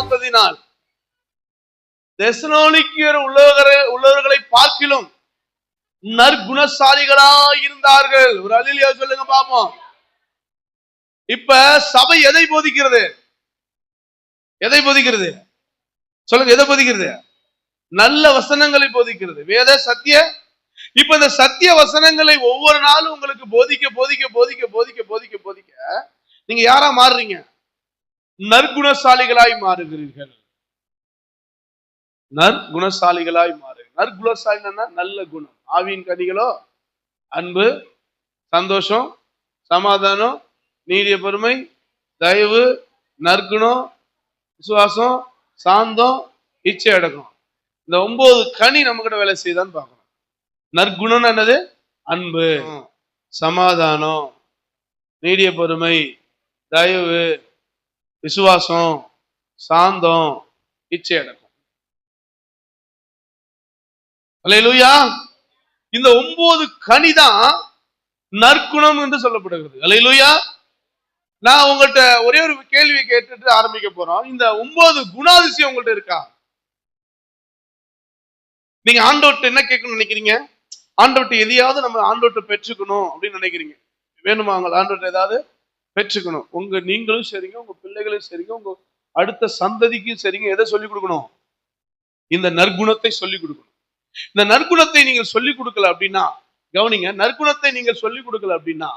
பார்த்ததினால் தெசலோனிக்கேயர் உள்ளவர்களை பார்க்கிலும் நற்குணசாலிகளாய் இருந்தார்கள். ஒரு அல்லேலூயா சொல்லுங்க பாப்போம். இப்ப சபை எதை போதிக்கிறது? எதை போதிக்கிறது சொல்லுங்க? எதை போதிக்கிறது? நல்ல வசனங்களை போதிக்கிறது, வேத சத்திய. இப்ப இந்த சத்திய வசனங்களை ஒவ்வொரு நாளும் உங்களுக்கு போதிக்க போதிக்க போதிக்க போதிக்க போதிக்க போதிக்க நீங்க யாரா மாறுறீங்க? நற்குணசாலிகளாய் மாறுகிறீர்கள். நற்குணசாலிகளாய் மாறு. நற்குணசாலினா நல்ல குணம். ஆவியின் கனிகளோ அன்பு, சந்தோஷம், சமாதானம், நீடிய பொறுமை, தயவு, நற்குணம், விசுவாசம், சாந்தம், இச்சை அடக்கம். இந்த 9 கனி நம்ம கிட்ட வேலை செய்தான்னு பார்க்கணும். நற்குணம் என்னது? அன்பு, சமாதானம், நீடிய பொறுமை, தயவு, விசுவாசம், சாந்தம், இச்சை அடக்கம். அல்லேலூயா. இந்த 9 கனிதான் நற்குணம் என்று சொல்லப்படுகிறது. அல்லேலூயா. நான் உங்கள்கிட்ட ஒரே ஒரு கேள்வி கேட்டுட்டு ஆரம்பிக்க போறோம். இந்த 9 குணாதிசயம் உங்கள்கிட்ட இருக்கா? நீங்க ஆண்டவர்கிட்ட என்ன கேட்கணும்னு நினைக்கிறீங்க? ஆண்டவர்கிட்ட எதையாவது நம்ம ஆண்டவர்கிட்ட பெற்றுக்கணும் அப்படின்னு நினைக்கிறீங்க. வேணுமா? அவங்க ஆண்டவர்கிட்ட ஏதாவது பெற்றுக்கணும். நீங்களும் சரிங்க, உங்க பிள்ளைகளும் சரிங்க, உங்க அடுத்த சந்ததிக்கும் சரிங்க. எதை சொல்லிக் கொடுக்கணும்? இந்த நற்குணத்தை சொல்லிக் கொடுக்கணும். இந்த நற்குணத்தை நீங்கள் சொல்லிக் கொடுக்கல அப்படின்னா, கவனிங்க, நற்குணத்தை நீங்கள் சொல்லிக் கொடுக்கல அப்படின்னா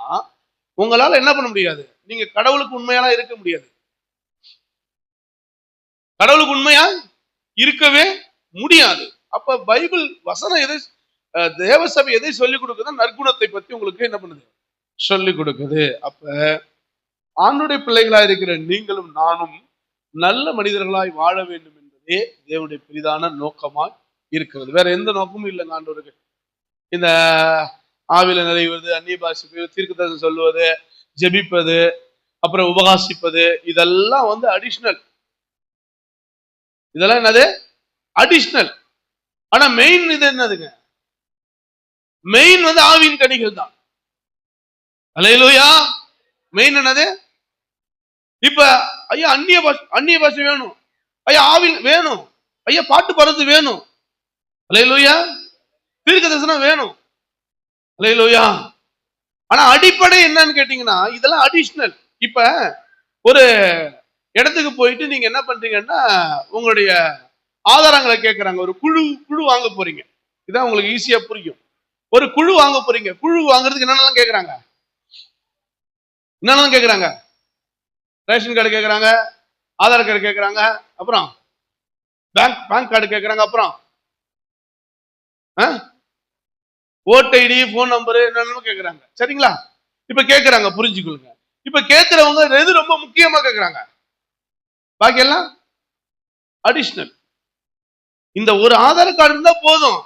உங்களால என்ன பண்ண முடியாது? நீங்க கடவுளுக்கு உண்மையாலாம் இருக்க முடியாது. கடவுளுக்கு உண்மையா இருக்கவே முடியாது. அப்ப பைபிள் வசனம் எதை, தேவ சபை எதை சொல்லிக் கொடுக்குது? நற்குணத்தை பத்தி உங்களுக்கு என்ன பண்ணுது? சொல்லிக் கொடுக்குது. அப்ப ஆண்டுடைய பிள்ளைகளா இருக்கிற நீங்களும் நானும் நல்ல மனிதர்களாய் வாழ வேண்டும் என்பதே தேவனுடைய பெரிதான நோக்கமாய் இருக்கிறது. வேற எந்த நோக்கமும் இல்லைங்க ஆண்டவருக்கு. இந்த ஆவில நிறைவது, அந்நிய பாஷை, தீர்க்கதரிசனம் சொல்லுவது, ஜெபிப்பது, அப்புறம் உபகாசிப்பது, இதெல்லாம் அடிஷனல். இதெல்லாம் என்னது? அடிஷனல். ஆனா மெயின் இது என்னதுங்க? மெயின் ஆவியின் கனிகள் தான். அல்லேலூயா. மெயின் என்னது? இப்ப ஐயா அந்நிய பாஷை வேணும், ஐயா ஆவில் வேணும், ஐயா பாட்டு பாடுறது வேணும், அல்லேலூயா, தீர்க்கதரிசனம் வேணும், அல்லேலூயா. ஆனா அடிப்படை என்னன்னு கேட்டீங்கன்னா இதெல்லாம் அடிஷனல். இப்ப ஒரு இடத்துக்கு போயிட்டு நீங்க என்ன பண்றீங்கன்னா உங்களுடைய ஆதாரங்களை கேட்கறாங்க. ஒரு குழு வாங்க போறீங்க. இதான் உங்களுக்கு ஈஸியா புரியும். ஒரு குழு வாங்க போறீங்க. குழு வாங்குறதுக்கு என்னென்னலாம் கேட்கறாங்க? என்னென்னலாம் கேட்கறாங்க? ரேஷன் கார்டு கேட்கறாங்க, ஆதார் கார்டு கேட்கறாங்க, அப்புறம் பேங்க் கார்டு கேட்கறாங்க, அப்புறம் ஓட் ஐடி, போன் நம்பர், என்னென்ன கேட்கறாங்க. சரிங்களா? இப்ப கேட்கறாங்க, புரிஞ்சுக்கொள்ளுங்க. இப்ப கேட்கிறவங்க எது ரொம்ப முக்கியமா கேட்கறாங்க? பாக்கி எல்லாம் அடிஷனல். இந்த ஒரு ஆதார் கார்டு இருந்தா போதும்.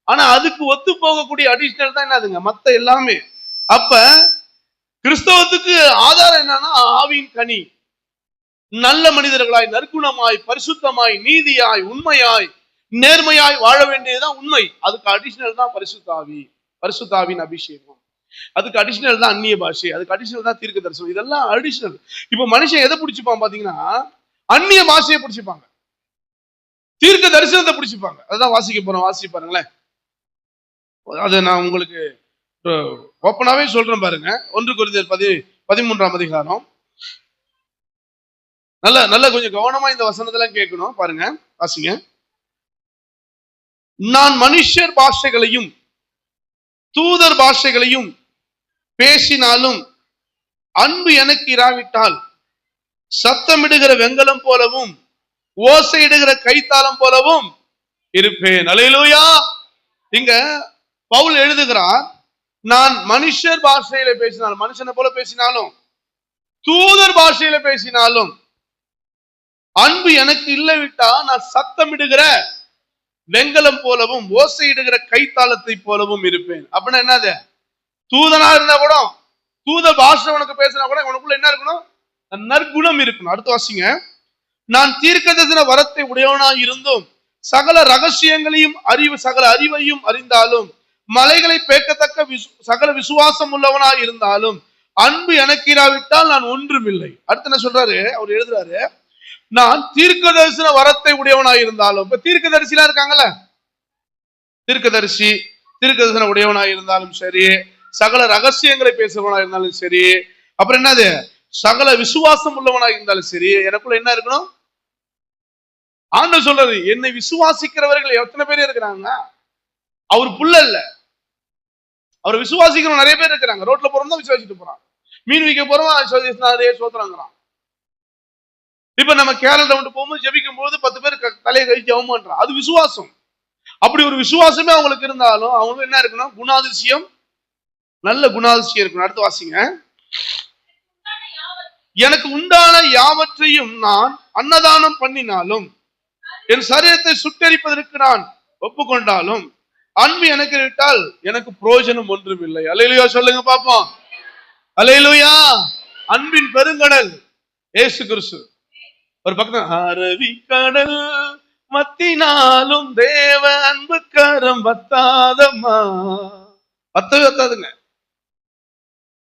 ஆனா அதுக்கு ஒத்து போகக்கூடிய அடிஷனல் தான் என்னதுங்க? மத்த எல்லாமே. அப்ப கிறிஸ்தவத்துக்கு ஆதாரம் என்னன்னா ஆவியின் கனி. நல்ல மனிதர்களாய், நற்குணமாய், பரிசுத்தமாய், நீதியாய், உண்மையாய், நேர்மையாய் வாழ வேண்டியதுதான் உண்மை. அதுக்கு அடிஷனல் தான் பரிசுத்தாவி, பரிசுத்தாவின் அபிஷேகம். அதுக்கு அடிஷனல் தான் அந்நிய பாஷை, அதுக்கு அடிஷனல் தான் தீர்க்க தரிசனம். இதெல்லாம் அடிஷனல். இப்ப மனுஷன் எதை பிடிச்சிப்பான் பாத்தீங்கன்னா அந்நிய பாஷையை பிடிச்சிப்பாங்க, தீர்க்க தரிசனத்தை பிடிச்சிப்பாங்க. அதான் வாசிக்க போறோம். வாசிச்சு பாருங்களேன். அது நான் உங்களுக்கு ஓப்பனாவே சொல்றேன் பாருங்க. 1 கொரிந்தியர் 13ஆம் அதிகாரம். நல்ல கொஞ்சம் கவனமா இந்த வசனத்தெல்லாம் கேட்கணும். பாருங்க, வாசிங்க. நான் மனுஷர் பாஷைகளையும் தூதர் பாஷைகளையும் பேசினாலும் அன்பு எனக்கு இராவிட்டால் சத்தமிடுகிற வெங்கலம் போலவும் ஓசையிடுகிற கைத்தாளம் போலவும் இருப்பேன். அல்லேலூயா. இங்க பவுல் எழுதுகிறார், நான் மனுஷர் பாஷையில பேசினாலும், மனுஷனை போல பேசினாலும், தூதர் பாஷையில பேசினாலும் அன்பு எனக்கு இல்லை விட்டா நான் சத்தமிடுகிற வெங்கலம் போலவும் ஓசையிடுகிற கைத்தாளத்தை போலவும் இருப்பேன். அப்படின்னா என்னது? தூதனா இருந்தா கூட, தூத பாஷை உனக்கு பேசினா கூட உனக்குள்ள என்ன இருக்கணும்? நற்குணம் இருக்கணும். அடுத்து வாசிங்க. நான் தீர்க்கதரிசன வரத்தை உடையவனா இருந்தும் சகல ரகசியங்களையும் சகல அறிவையும் அறிந்தாலும் மலைகளை பேக்கத்தக்க சகல விசுவாசம் உள்ளவனா இருந்தாலும் அன்பு எனக்கு இராவிட்டால் நான் ஒன்றும் இல்லை. அடுத்து என்ன சொல்றாரு? அவர் எழுதுறாரு, நான் தீர்க்க தரிசன வரத்தை உடையவனாய் இருந்தாலும், இப்ப தீர்க்க தரிசிலாம் இருக்காங்கல்ல, தீர்க்க தரிசன உடையவனாய் இருந்தாலும் சரி, சகல ரகசியங்களை பேசுறவனாய் இருந்தாலும் சரி, அப்புறம் என்னது, சகல விசுவாசம் உள்ளவனாய் இருந்தாலும் சரி, எனக்குள்ள என்ன இருக்கணும்? ஆண்டவர் சொல்றது, என்னை விசுவாசிக்கிறவர்கள் எத்தனை பேர் இருக்கிறாங்க? அவர் புள்ள இல்ல, அவர் விசுவாசிக்கிறவங்க நிறைய பேர் இருக்கிறாங்க. ரோட்ல போறோம் தான் விசுவாசிட்டு போறான், மீன் விற்க போறோம் சோத்துறாங்கிறான். இப்ப நம்ம கேரளா வந்து போகும்போது ஜெபிக்கும் போது 10 பேர் தலையை கழிச்சு ஜெபம் பண்றான், அது விசுவாசம். அப்படி ஒரு விசுவாசமே அவங்களுக்கு இருந்தாலும் அவங்க என்ன இருக்கணும்? குணாதிசயம், நல்ல குணாதிசயம் இருக்கணும். அடுத்து வாசிங்க. எனக்கு உண்டான யாவற்றையும் நான் அன்னதானம் பண்ணினாலும், என் சரீரத்தை சுட்டெரிப்பதற்கு நான் ஒப்புக்கொண்டாலும், அன்பு எனக்கு விட்டால் எனக்கு பிரயோஜனம் ஒன்றும் இல்லை. அல்லேலூயா சொல்லுங்க பாப்போம். அல்லேலூயா. அன்பின் பெருங்கடல் இயேசு கிறிஸ்து. ஒரு பக்கம், அரவி கடல் மத்தினாலும் தேவ அன்பு கரம் வத்தாதம்மா, வத்தவே வத்தாதுங்க.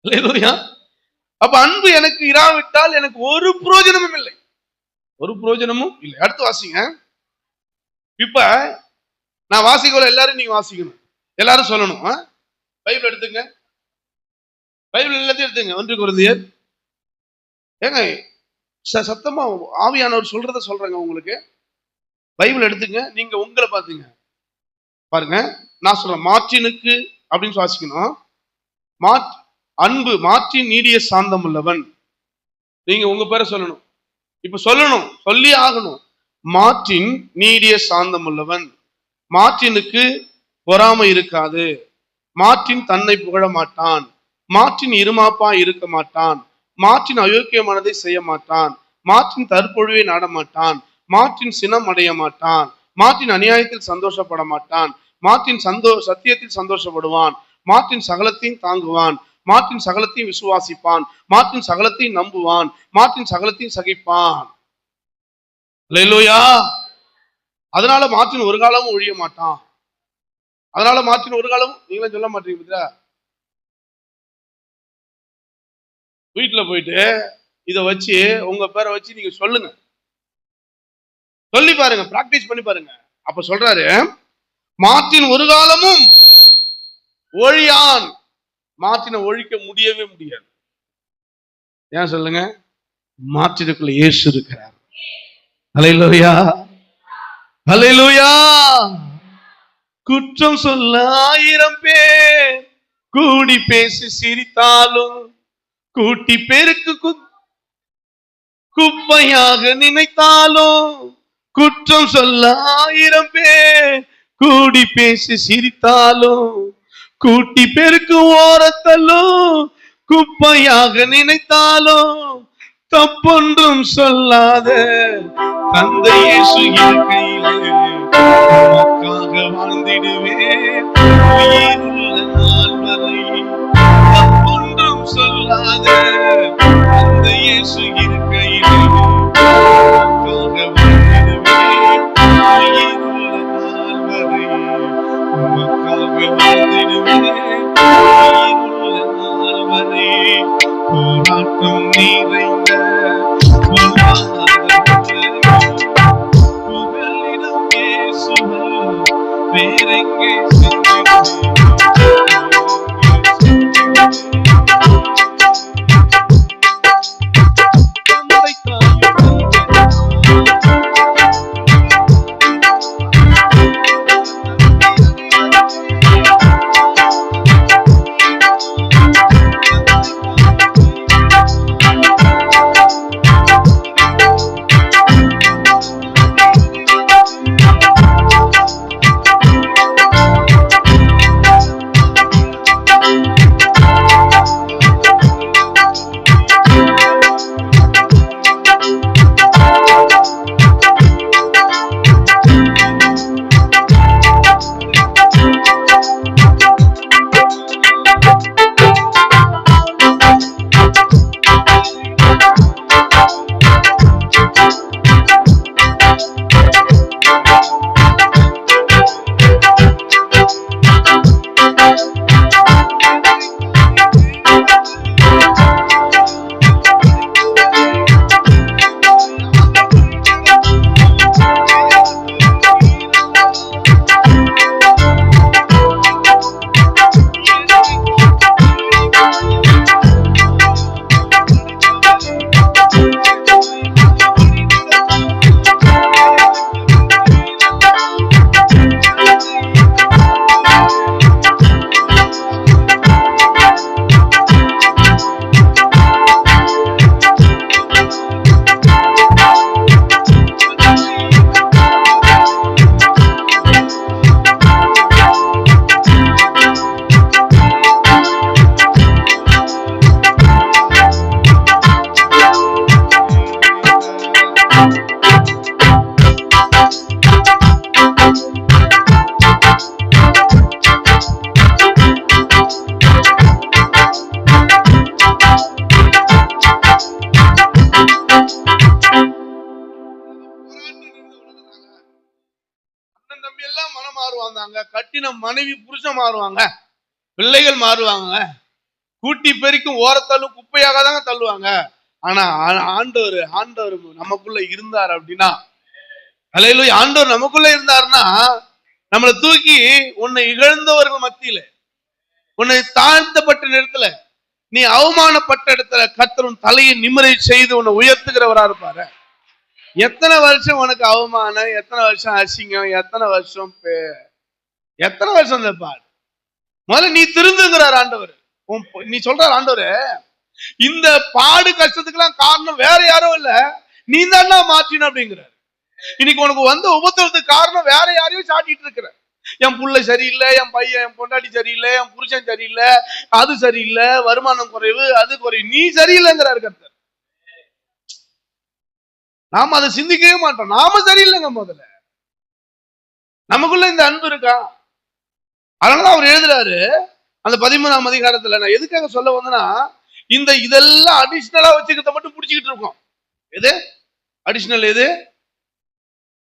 அல்லேலூயா. அப்ப அன்பு எனக்கு இராவிட்டால் எனக்கு ஒரு பிரயோஜனமும் இல்லை, ஒரு பிரயோஜனமும் இல்லை. அடுத்து வாசிங்க. இப்ப நான் வாசிக்கல, எல்லாரும் நீங்க வாசிக்கணும், எல்லாரும் சொல்லணும். பைபிள் எடுத்துங்க, பைபிள் எல்லாத்தையும் எடுத்துங்க. 1 கொரிந்தியர். ஏங்க சத்தமா ஆவியானவர் சொல்றத சொல்றேங்க உங்களுக்கு. பைபிள் எடுத்துங்க, நீங்க உங்களை பாத்துங்க பாருங்க. நான் சொல்றேன், மார்ட்டினுக்கு அப்படின்னு வாசிக்கணும். அன்பு மார்ட்டின் நீடிய சாந்தம் உள்ளவன். நீங்க உங்க பேரை சொல்லணும், இப்ப சொல்லணும், சொல்லி ஆகணும். மார்ட்டின் நீடிய சாந்தம் உள்ளவன், மார்ட்டினுக்கு பொறாமை இருக்காது, மார்ட்டின் தன்னை புகழ மாட்டான், மார்ட்டின் இருமாப்பா இருக்க மாட்டான், மார்ட்டின் அயோக்கியமானதை செய்ய மாட்டான், மார்ட்டின் தற்பொழுவை நாட மாட்டான், மார்ட்டின் சினம் அடைய மாட்டான், மார்ட்டின் அநியாயத்தில் சந்தோஷப்பட மாட்டான், மார்ட்டின் சத்தியத்தில் சந்தோஷப்படுவான், மார்ட்டின் சகலத்தையும் தாங்குவான், மார்ட்டின் சகலத்தையும் விசுவாசிப்பான், மார்ட்டின் சகலத்தையும் நம்புவான், மார்ட்டின் சகலத்தையும் சகிப்பான். அல்லேலூயா. அதனால மார்ட்டின் ஒரு காலமும் ஒழிய மாட்டான். அதனால மார்ட்டின் ஒரு காலமும், நீங்களும் சொல்ல மாட்டீங்க. வீட்டுல போயிட்டு இதை வச்சு உங்க பேரை வச்சு நீங்க சொல்லுங்க, சொல்லி பாருங்க, பிராக்டிஸ் பண்ணி பாருங்க. அப்ப சொல்றாரு, மார்ட்டின் ஒரு காலமும் ஒழியான். மார்ட்டினை ஒழிக்க முடியவே முடியாது. ஏன் சொல்லுங்க? மார்ட்டினுக்குள்ள இயேசு இருக்கிறார். அல்லேலூயா, அல்லேலூயா. குற்றம் சொல்ல 1000 பேர் கூடி பேசி சிரித்தாலும், கூட்டி பேருக்கு குப்பையாக நினைத்தாலும், குற்றம் சொல்ல 1000 பேர் கூடி பேசி சிரித்தாலும், கூட்டி பேருக்கு ஓரத்தலும் குப்பையாக நினைத்தாலும், தப்பொன்றும் சொல்லாத தந்தை இயேசு இருக்கையிலே உமக்காக வாழ்ந்திடுவேன் உயிருள்ள நாள் வரை. தப்பொன்றும் சொல்லாத தந்தை இயேசு இருக்கையிலே உமக்காக வாழ்ந்திடுவேன் உயிருள்ள நாள் வரை. உமக்காக வாழ்ந்திடுவேன் உயிருள்ள நாள் வரை. போராட்டம் நிறைந்த புகலிடம் இயேசுவல்லோ, வேறெங்கே கட்டின மனைவி புருஷன் மாறுவாங்க, பிள்ளைகள் மாறுவாங்க, கூட்டி பெருக்கும் ஓரத்தாலும் குப்பையாக தாங்க தள்ளுவாங்க. ஆனா ஆண்டவர் நமக்குள்ள இருந்தார் அப்படின்னா, அல்லேலூயா, ஆண்டவர் நமக்குள்ள இருந்தாருன்னா நம்மளை தூக்கி உன்னை இகழ்ந்தவர்கள் மத்தியில, உன்னை தாழ்த்தப்பட்ட நேரத்துல, நீ அவமானப்பட்ட இடத்துல கர்த்தர் தலையை நிமிரை செய்து உன்னை உயர்த்துகிறவரா இருப்பாரு. எத்தனை வருஷம் உனக்கு அவமானம், எத்தனை வருஷம் அசிங்கம், எத்தனை வருஷம் பாடு, முதல்ல நீ திருந்துங்கிறார் ஆண்டவர். நீ சொல்றார் ஆண்டவர், இந்த பாடு கஷ்டத்துக்கெல்லாம் காரணம் வேற யாரும் இல்ல, நீ தான் மாற்றின அப்படிங்கிறார். இன்னைக்கு உனக்கு வந்து உபத்திரத்துக்கு காரணம் வேற யாரையும் சாட்டிட்டு இருக்கிற. என் புள்ள சரியில்லை, என் பையன் என் பொண்டாட்டி சரியில்லை, என் புருஷன் சரியில்லை, அது சரியில்லை, வருமானம் குறைவு, அது குறைவு, நீ சரியில்லைங்கிறார் கர்த்தர். நாம அதை சிந்திக்கவே மாட்டோம். நாம சரியில்லைங்க. முதல்ல நமக்குள்ள இந்த அன்பு இருக்கா? அதனால அவர் எழுதுறாரு அந்த 13ஆம் அதிகாரத்துல. நான் எதுக்காக சொல்ல வந்தேன்னா, இதெல்லாம் அடிஷனலா வச்சுக்கிறத மட்டும் பிடிச்சிக்கிட்டு இருக்கோம். எது அடிஷனல்? எது?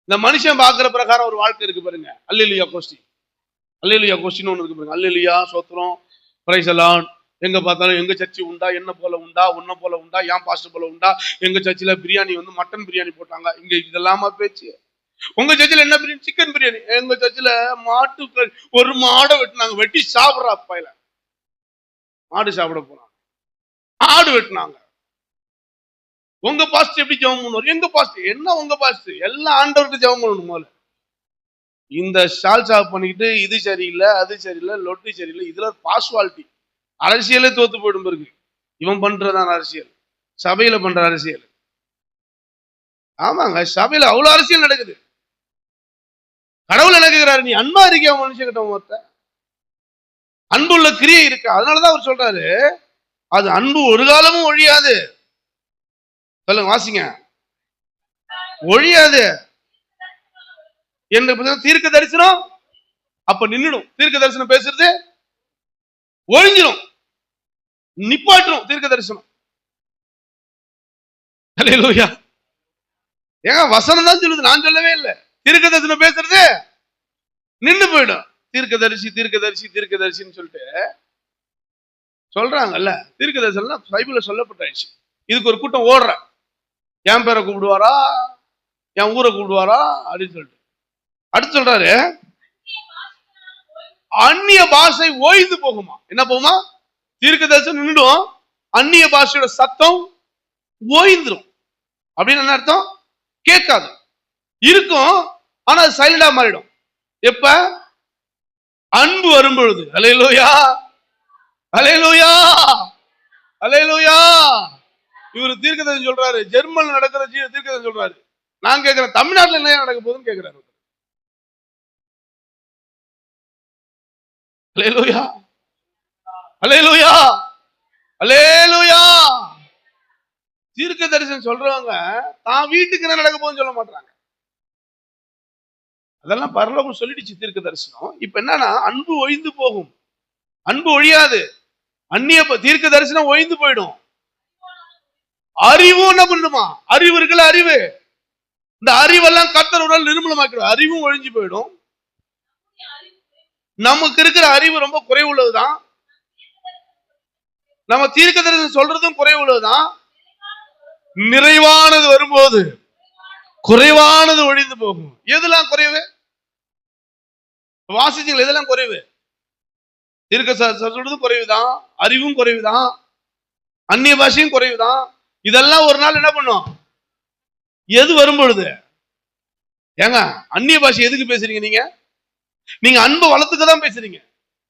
இந்த மனுஷன் பாக்குற பிரகாரம் ஒரு வாழ்க்கை இருக்கு பாருங்க. அல்லேலூயா கோஷ்டி, அல்லேலூயா கோஷ்டின்னு ஒண்ணு இருக்கு பாருங்க. அல்லேலூயா சோத்திரம், பிரைஸ் எல்லாம். எங்க பார்த்தாலும் எங்க சர்ச்சி உண்டா, என்ன போல உண்டா, உன்ன போல உண்டா, ஏன் பாஸ்டர் போல உண்டா, எங்க சர்ச்சில் பிரியாணி வந்து மட்டன் பிரியாணி போட்டாங்க, இங்க இதெல்லாமா பேச்சு? உங்க சர்ச்சில் என்ன பிரியாணி? சிக்கன் பிரியாணி. எங்க சர்ச்சில் மாட்டு ஒரு மாடை வெட்டினாங்க, வெட்டி சாப்பிடுற அப்பாயில மாடு சாப்பிட போனாங்க, ஆடு வெட்டினாங்க. உங்க பாஸ்டர் எப்படி ஜெபம் பண்ணுவார்? எங்க பாஸ்டர் என்ன? உங்க பாஸ்டர் எல்லாம் ஆண்டவருக்கு ஜெபம் பண்ணணும். போல இந்த சால்சா பண்ணிக்கிட்டு இது சரியில்லை, அது சரியில்லை, லொட்டி சரியில்லை, இதுல பாஸ்வாலிட்டி. அரசியலே தோத்து போயிடும் பிறகு. இவன் பண்றதான் அரசியல், சபையில பண்ற அரசியல். ஆமாங்க, சபையில அவ்வளவு அரசியல் நடக்குது. கடவுள் நடக்குகிறாரு, நீ அன்பா இருக்கியா மனுஷங்கிட்ட? மொத்த அன்புள்ள கிரியை இருக்கு. அதனாலதான் அவர் சொல்றாரு, அது அன்பு ஒரு காலமும் ஒழியாது. சொல்லுங்க, வாசிங்க. ஒழியாது என்று தீர்க்க தரிசனம் அப்ப நின்னுடும். தீர்க்க தரிசனம் பேசுறது ஒழிஞ்சிடும், நிப்பாட்டும் தீர்க்க தரிசனம். அல்லேலூயா. ஏங்க வசனம் தான் சொல்லுது, நான் சொல்லவே இல்லை. தீர்க்க தரிசனம் பேசுறது நின்னு போயிடும். தீர்க்கதரிசி தீர்க்கதரிசி தீர்க்கதரிசின்னு சொல்லிட்டு சொல்றாங்கல்ல. தீர்க்க தரிசனம் பைபிள்ல சொல்லப்பட்டாச்சு. இதுக்கு ஒரு கூட்டம் ஓடுற, என் பேரை கூப்பிடுவாரா, என் ஊரை கூப்பிடுவாரா அப்படின்னு சொல்லிட்டு. அடுத்து சொல்றாரு, அந்நிய பாஷை ஓய்ந்து போகுமா? என்ன போகுமா? தீர்க்க தரிசனம் நின்றுடும், அந்நிய பாஷையோட சத்தம் ஓய்ந்துரும். அப்படின்னு என்ன அர்த்தம்? கேட்காது, இருக்கும், ஆனா அது சைலண்டா மாறிடும். எப்ப? அன்பு வரும் பொழுது. அல்லேலூயா, அல்லேலூயா, அல்லேலூயா. இவர் தீர்க்கதரிசனம் சொல்றாரு, ஜெர்மன் நடக்கிற தீர்க்கதரிசனம் சொல்றாரு. நான் கேட்கிறேன், தமிழ்நாட்டில் என்ன நடக்க போகுதுன்னு கேட்கிறாரு. அல்லேலூயா, அல்லேலூயா, அல்லேலூயா. தீர்க்க தரிசனம் சொல்றவங்க தான் வீட்டுக்கு என்ன நடக்க போகுதுன்னு சொல்ல மாட்டாங்க. அதெல்லாம் பரலோகம் சொல்லிடுச்சு தீர்க்க தரிசனம். இப்ப என்னன்னா, அன்பு ஒழிந்து போகும், அன்பு ஒழியாது. அந்நிய தீர்க்க தரிசனம் ஒழிந்து போயிடும். அறிவும் என்ன பண்ணுமா? அறிவு இருக்குல்ல, அறிவு, இந்த அறிவெல்லாம் கர்த்தர் உடல் நிர்மூலமாக்கிடும். அறிவும் ஒழிஞ்சு போயிடும். நமக்கு இருக்கிற அறிவு ரொம்ப குறைவுள்ளதுதான். நம்ம தீர்க்க தரிசனம் சொல்றதும் குறைவுள்ளதுதான். நிறைவானது வரும்போது குறைவானது ஒழிந்து போகும். எதெல்லாம் குறைவு? வாசிச்சீங்களா? எதெல்லாம் குறைவு? தீர்க்க சொல்றதும் குறைவுதான், அறிவும் குறைவுதான், அந்நிய பாஷையும் குறைவுதான். இதெல்லாம் ஒரு நாள் என்ன பண்ணும்? எது வரும் பொழுது? ஏங்க, அந்நிய பாஷை எதுக்கு பேசுறீங்க? நீங்க அன்பை வளர்த்துக்கதான் பேசுறீங்க.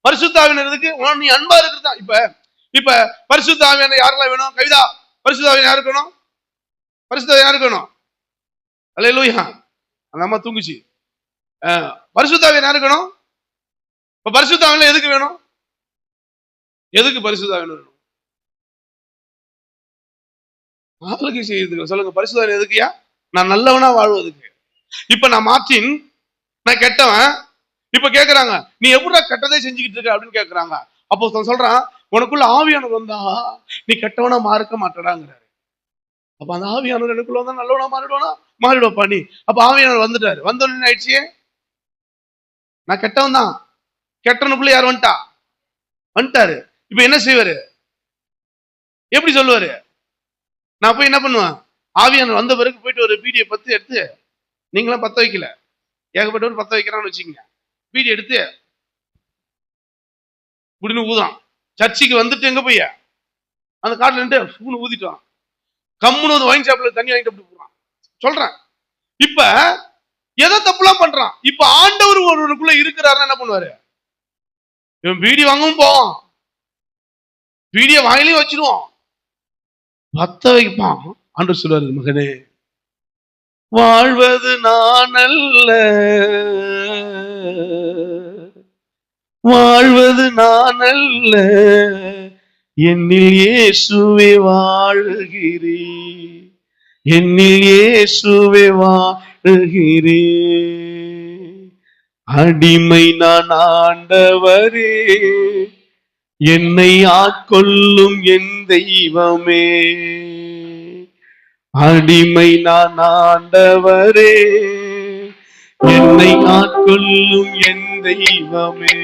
பரிசுத்த ஆவியானவர் எதுக்கு? நீ அன்பா இருக்கிறதா. இப்ப பரிசுத்த ஆவியானவர் யாரெல்லாம் வேணும்? கவிதா, பரிசுத்த ஆவியானவர் யாருக்கு வேணும்? பரிசுத்த யாருக்கு வேணும்? அல்லேலூயா. அந்த அம்மா தூங்குச்சு. பரிசுத்த ஆவியானவர் யாருக்கு வேணும்? இப்ப பரிசுத்த ஆவியானவர் எதுக்கு வேணும்? எதுக்கு பரிசுத்த ஆவியானவர் வேணும்? ஆளுக்கு செய்யுது. சொல்லுங்க, பரிசுத்த ஆவியானவர் எதுக்குயா? நான் நல்லவனா வாழ்வதுக்கு. இப்ப நான் மார்ட்டின், நான் கெட்டவன். இப்ப கேக்குறாங்க, நீ எப்படா கெட்டதே செஞ்சுக்கிட்டு இருக்க அப்படின்னு கேக்குறாங்க. அப்போ சொல்றான், உனக்குள்ள ஆவியானவர் வந்தா நீ கெட்டவனா மாறுக்க மாட்டடாங்கிறாரு. அப்ப அந்த ஆவியானவர் எனக்குள்ள வந்தா நல்லவனா மாறிடுவா நீ. அப்ப ஆவியானவர் வந்துட்டாரு. வந்தோன்னு ஆயிடுச்சு, நான் கெட்டவன் தான், கெட்டனுக்குள்ள யார் வந்துட்டாரு. இப்ப என்ன செய்வாரு? எப்படி சொல்லுவாரு? நான் போய் என்ன பண்ணுவேன்? ஆவியானவர் வந்த பிறகு போயிட்டு ஒரு பீடியை பத்து எடுத்து, நீங்களாம் பத்த வைக்கல, ஏகப்பட்டவர் பத்த வைக்கிறான்னு வச்சுக்கோங்க, பீடி எடுத்து இப்படின்னு ஊதான். சர்ச்சுக்கு வந்துட்டு எங்க போய் அந்த காட்டுல நின்று ஊதிட்டான். கம்முன்னு ஒரு ஒயின் ஷாப்ல தண்ணி வாங்கிட்டு அப்படி போறான். சொல்றேன், இப்ப எதை தப்புலாம் பண்றான். இப்ப ஆண்டவர் ஒருவருக்குள்ள இருக்கிறாருன்னா என்ன பண்ணுவாரு? இவன் பீடி வாங்கவும் போவான், பீடிய வாயிலையும் வச்சிருவான், பத்த வைப்பான். ஆண்டவர் சொல்லுவாரு, மகனே, வாழ்வது நான் அல்ல, வாழ்வது நான் அல்ல, என்னில் இயேசுவே வாழுகிறே, என்னில் இயேசுவே வாழுகிறே, அடிமை நான் ஆண்டவரே, என்னை ஆட்கொள்ளும் என் தெய்வமே, அடிமை நான் ஆண்டவரே, என்னை ஆட்கொள்ளும் என் தெய்வமே.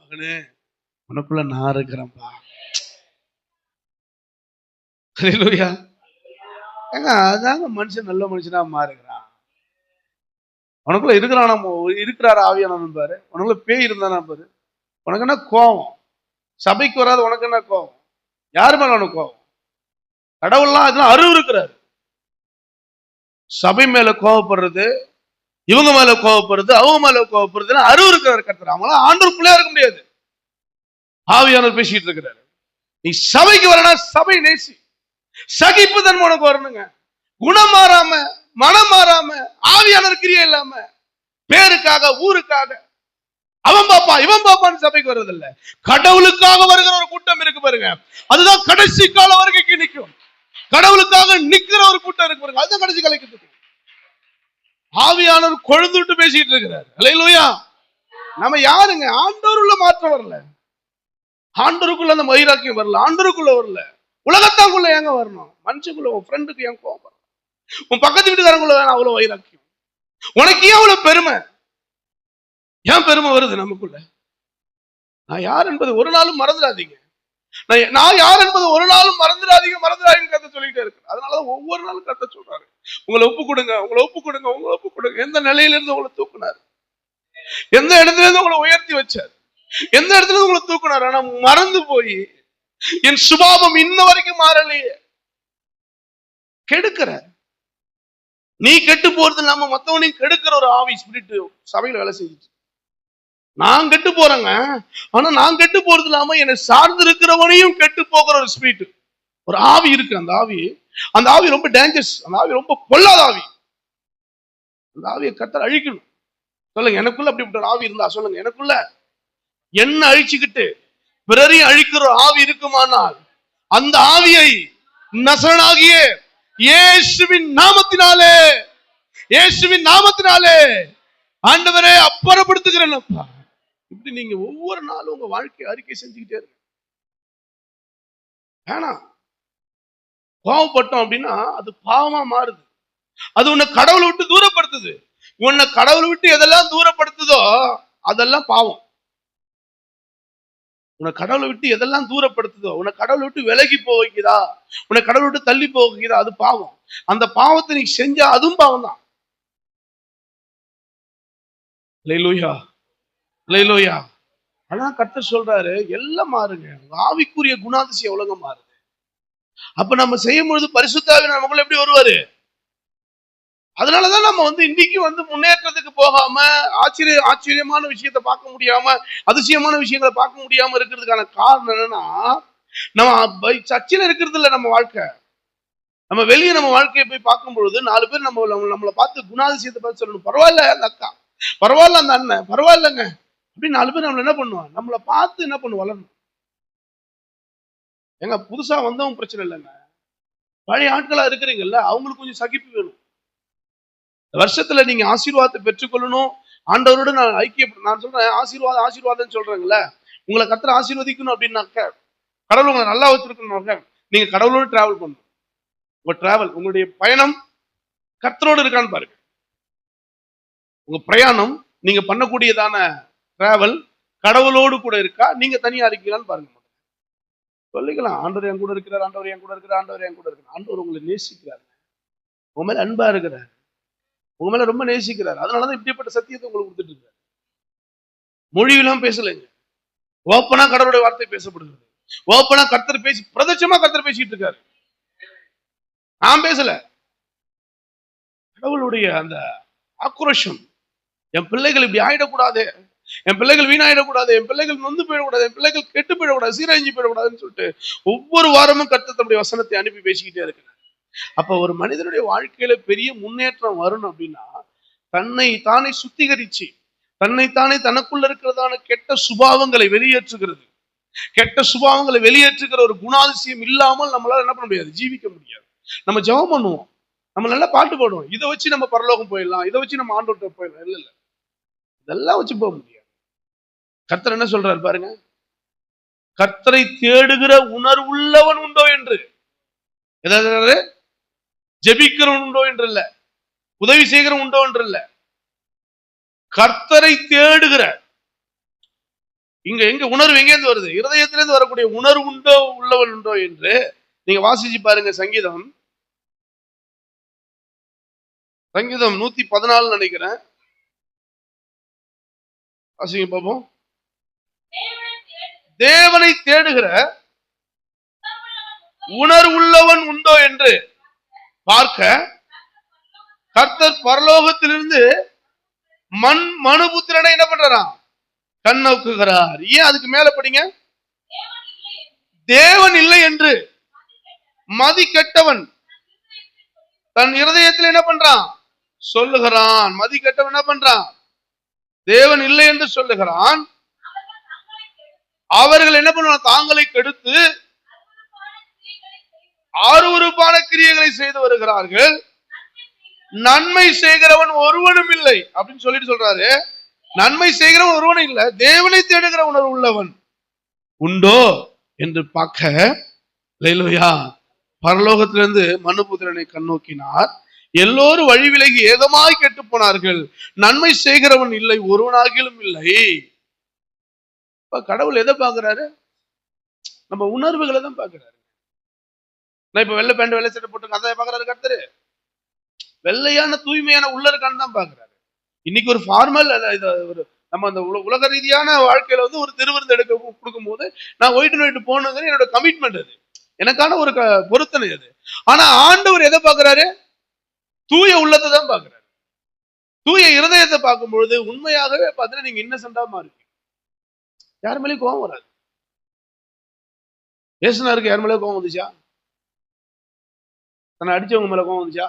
மகனே, உனக்குள்ள நான் இருக்கிறேன்ப்பா. அதாங்க மனுஷன் நல்ல மனுஷனா மாறுகிறான். உனக்குள்ள இருக்கிறான், இருக்கிறாரு ஆவியானவன் பாரு. உனக்குள்ள பேய் இருந்தானா பாரு. உனக்கு என்ன கோபம்? சபைக்கு வராது உனக்கு என்ன கோபம்? யாரு மேல உனக்கு கோபம்? கடவுள்லாம் அதெல்லாம் அறிவு இருக்கிறாரு. சபை மேல கோபப்படுறது, இவங்க மேல கோபப்படுறது, அவங்க மேல கோபப்படுறது அறிவு இருக்கிறாரு கர்த்தர். அவங்களாம் ஆண்டவருக்குள்ளே இருக்க முடியாது. ஆவியானவர் பேசிட்டு இருக்கிறாரு. நீ சபைக்கு வரனா சபை நேசி, சகிப்பு தன்மை உனக்கு வரணுங்க. குணம் மாறாம, மனம் மாறாம, ஆவியானவர் கிரியை இல்லாம, பேருக்காக ஊருக்காக அவன் பாப்பா இவன் பாப்பான்னு சபைக்கு வர்றது இல்ல. கடவுளுக்காக வருகிற ஒரு கூட்டம் இருக்கு பாருங்க, அதுதான் கடைசி கால வரைக்கும் நிற்கும். கடவுளுக்காக நிக்கிற ஒரு கூட்டம் இருக்கு பாருங்க, அதுதான் கடைசி காலைக்கு. ஆவியானவர் கொழுந்துட்டு பேசிட்டு இருக்கிறார். அல்லேலூயா. நம்ம யாருங்க? ஆண்டவருள்ள மாற்றம் வரல, ஆண்டவருக்குள்ள அந்த வைராக்கியம் வரல, ஆண்டவருக்குள்ள வரல. உலகத்தாக்குள்ள ஏங்க வரணும்? மனுஷக்குள்ள உன் ஃப்ரெண்டுக்கு ஏன் கோபம் வரணும்? உன் பக்கத்து வீட்டுக்காரங்குள்ள வேணாம் அவ்வளவு வைராக்கியம்? உனக்கு ஏன் அவ்வளவு பெருமை? ஏன் பெருமை வருது நமக்குள்ள? நான் யார் என்பது ஒரு நாளும் மறந்துடாதீங்க. நான் யார் என்பது ஒரு நாளும் மறந்துடாதீங்க கத்த சொல்லிட்டே இருக்கு. அதனாலதான் ஒவ்வொரு நாளும் கத்த சொல்றாரு, உங்களை ஒப்பு கொடுங்க, உங்களை ஒப்பு கொடுங்க, உங்களை ஒப்பு கொடுங்க. எந்த நிலையில இருந்து உங்களை தூக்குனாரு, எந்த இடத்துல இருந்து உங்களை உயர்த்தி வச்சார், எந்த இடத்துல இருந்து உங்களை தூக்குனாரு. ஆனா மறந்து போய் என் சுபாவம் இன்ன வரைக்கும் மாறலையே. கெடுக்கிற நீ கெட்டு போறது இல்லாம மத்தவனையும் கெடுக்கிற ஒரு ஆவி ஸ்பிரிட் சபையில வேலை செஞ்சுச்சு. நான் கெட்டு போறேங்க, ஆனா நான் கெட்டு போறது இல்லாம என்னை சார்ந்து இருக்கிறவனையும் கெட்டு போகிற ஒரு ஸ்பிரிட், ஒரு ஆவி இருக்கு. அந்த ஆவி ரொம்ப டேஞ்சரஸ். அந்த ஆவி ரொம்ப பொல்லாத ஆவி. அந்த ஆவியை கர்த்தர் அழிக்கணும். சொல்லுங்க, எனக்குள்ள அப்படிப்பட்ட ஆவி இருந்தா சொல்லுங்க. எனக்குள்ள என்ன அழிச்சுக்கிட்டு பிறரையும் அழிக்கிற ஆவி இருக்குமானால் அந்த ஆவியை நசரனாகிய இயேசுவின் நாமத்தினாலே ஆண்டவரே அப்புறப்படுத்துகிறேன். இப்படி நீங்க ஒவ்வொரு நாளும் உங்க வாழ்க்கையை அறிக்கை செஞ்சுக்கிட்டே இருங்க. வேணாம், கோபப்பட்டோம் அப்படின்னா அது பாவமா மாறுது. அது உன்னை கடவுளை விட்டு தூரப்படுத்துது. உன்னை கடவுளை விட்டு எதெல்லாம் தூரப்படுத்துதோ அதெல்லாம் பாவம். உன்னை கடவுளை விட்டு எதெல்லாம் தூரப்படுத்துதோ, உன்னை கடவுளை விட்டு விலகி போகிறா, உன்னை கடவுளை விட்டு தள்ளி போகிறா, அது பாவம். அந்த பாவத்தை நீ செஞ்சா அதுவும் பாவம் தான். அல்லேலூயா, அல்லேலூயா. அதான் கர்த்தர் சொல்றாரு, எல்லாம் மாறுங்க, ஆவிக்குரிய குணாதிசயம் உலக மாறுது. அப்ப நம்ம செய்யும் பொழுது பரிசுத்த ஆவியானவர் நமக்குள்ள எப்படி வருவாரு? அதனாலதான் நம்ம இன்னைக்கு முன்னேற்றத்துக்கு போகாம ஆச்சரியமான விஷயத்தை பார்க்க முடியாம, அதிசயமான விஷயங்களை பார்க்க முடியாம இருக்கிறதுக்கான காரணம் என்னன்னா, நம்ம சர்ச்சில் இருக்கிறது இல்ல நம்ம வாழ்க்கை. நம்ம வெளியே நம்ம வாழ்க்கையை போய் பார்க்கும் பொழுது 4 பேர் நம்மளை பார்த்து குணாதிசயத்தை பார்த்து சொல்லணும், பரவாயில்ல அந்த அக்கா, பரவாயில்ல அந்த அண்ணன், பரவாயில்லங்க அப்படின்னு 4 பேர் நம்மள என்ன பண்ணுவாங்க, நம்மளை பார்த்து என்ன பண்ணுவோம், வளரணும். எங்க புதுசா வந்தவங்க பிரச்சனை இல்லைங்க, பழைய ஆட்களா இருக்கிறீங்கல்ல, அவங்களுக்கு கொஞ்சம் சகிப்பு வேணும். வருஷத்துல நீங்க ஆசீர்வாதத்தை பெற்றுக்கொள்ளணும், ஆண்டவரோட நான் சொல்றேன், ஆசீர்வாதம் சொல்றேங்கல்ல, உங்களை கர்த்தர் ஆசீர்வதிக்கணும் அப்படின்னாக்க, கடவுள் உங்களை நல்லா வச்சிருக்கணும்னாக்க, நீங்க கடவுளோட டிராவல் பண்ணணும். உங்களுடைய பயணம் கர்த்தரோடு இருக்கான்னு பாருங்க. உங்க பிரயாணம் நீங்க பண்ணக்கூடியதான டிராவல் கடவுளோடு கூட இருக்கா, நீங்க தனியா இருக்கீங்களான்னு பாருங்க. சொல்லிக்கலாம், ஆண்டவர் என் கூட இருக்கிறார், ஆண்டவர் என் கூட இருக்கிறார், ஆண்டவர் என் கூட இருக்கிறார். ஆண்டவர் உங்களை நேசிக்கிறார், உங்க மேல அன்பா இருக்கிறார், உங்க மேல ரொம்ப நேசிக்கிறார். அதனாலதான் இப்படிப்பட்ட சத்தியத்தை உங்களுக்கு கொடுத்துட்டு இருக்காரு. மொழியெல்லாம் பேசலைங்க, ஓப்பனா கடவுளுடைய வார்த்தை பேசப்படுகிறது. ஓப்பனா கர்த்தர் பேசி, பிரதட்சமா கர்த்தர் பேசிட்டு இருக்காரு. நான் பேசல, கடவுளுடைய அந்த ஆக்ரோஷம், என் பிள்ளைகள் இப்படி ஆயிடக்கூடாது, என் பிள்ளைகள் வீணாயிடக்கூடாது, என் பிள்ளைகள் நொந்து போயிடக்கூடாது, என் பிள்ளைகள் கெட்டு போயிடக்கூடாது, சீரழிஞ்சு போயிடக்கூடாதுன்னு சொல்லிட்டு ஒவ்வொரு வாரமும் கர்த்தர் தம்முடைய வசனத்தை அனுப்பி பேசிக்கிட்டே இருக்கிறார். அப்ப ஒரு மனிதனுடைய வாழ்க்கையில பெரிய முன்னேற்றம் வரணும் அப்படின்னா, தன்னை தானே சுத்திகரிச்சு, தன்னைத்தானே தனக்குள்ள இருக்கிறதான கெட்ட சுபாவங்களை வெளியேற்றுகிறது. கெட்ட சுபாவங்களை வெளியேற்றுகிற ஒரு குணாதிசயம் இல்லாமல் நம்மளால என்ன பண்ண முடியாது, ஜீவிக்க முடியாது. நம்ம ஜெபம் பண்ணுவோம், நம்ம நல்லா பாட்டு பாடுவோம், இதை வச்சு நம்ம பரலோகம் போயிடலாம், இதை வச்சு நம்ம ஆண்டவர்கிட்ட போயிடலாம். இல்ல, இதெல்லாம் வச்சு போக முடியாது. கர்த்தர் என்ன சொல்றாரு பாருங்க, கர்த்தரை தேடுகிற உணர்வுள்ளவன் உண்டோ என்று, ஏதாவது ஜெபிக்கிறவன் உண்டோ என்று இல்ல, உதவி செய்கிறவன் உண்டோ என்று இல்ல, கர்த்தரை தேடுகிற, எங்க உணர்வு எங்கேருந்து வருது, இருதயத்திலிருந்து வரக்கூடிய உணர்வு உண்டோ உள்ளவன் உண்டோ என்று நீங்க வாசிச்சு பாருங்க. சங்கீதம் 114 நினைக்கிறேன், வாசிங்க பாப்போம். தேவனை தேடுகிற உணர்வுள்ளவன் உண்டோ என்று பார்க்க கர்த்தர் பரலோகத்திலிருந்து மனுபுத்திரனை என்ன பண்றாராம், கண் நோக்குகிறார். ஏன் அதுக்கு மேல படிங்க, தேவன் இல்லை என்று மதி கெட்டவன் தன் இருதயத்தில் என்ன பண்றான், சொல்லுகிறான். மதி கெட்டவன் என்ன பண்றான், தேவன் இல்லை என்று சொல்லுகிறான். அவர்கள் என்ன பண்ணுவாங்க, தாங்களை கெடுத்து அருவருப்பான கிரியைகளை செய்து வருகிறார்கள், நன்மை செய்கிறவன் ஒருவனும் இல்லை அப்படின்னு சொல்லிட்டு சொல்றாரு. நன்மை செய்கிறவன் ஒருவனும் இல்லை, தேவனை தேடுகிற உணர்வு உள்ளவன் உண்டோ என்று பார்க்க, அல்லேலூயா, பரலோகத்திலிருந்து மனுபுத்திரனை கண்ணோக்கினார். எல்லோரும் வழி விலகி ஏகமாய் கெட்டு போனார்கள், நன்மை செய்கிறவன் இல்லை, ஒருவனாகிலும் இல்லை. கடவுள் எதை பார்க்கிறாரு, நம்ம உணர்வுகளை தான் பார்க்கிறாரு. நான் இப்ப வெள்ளை பேண்ட் வெள்ளை சட்டை போட்டு அதை பார்க்கிறாரு கர்த்தரு, வெள்ளையான தூய்மையான உள்ள இருக்கான்னு தான் பார்க்கிறாரு. இன்னைக்கு ஒரு ஃபார்மல், ஒரு நம்ம அந்த உலக ரீதியான வாழ்க்கையில ஒரு திருவிருந்து எடுக்க கொடுக்கும் போது நான் ஒயிட் அண்ட் ஒயிட் போகணுங்கிற என்னோட கமிட்மெண்ட், அது எனக்கான ஒரு பொருத்தனை அது. ஆனா ஆண்டவர் எதை பார்க்கிறாரு, தூய உள்ளத்தை தான் பார்க்கிறாரு. தூய இருதயத்தை பார்க்கும் பொழுது உண்மையாகவே பார்த்தீங்கன்னா நீங்க இன்னசென்டா மாறுவீங்க, யார் மேலேயும் கோபம் வராது. பேசினாருக்கு யார் மேலே கோபம் வந்துச்சா, தன்னை அடிச்சவங்க மேல கோபம் வந்துச்சா,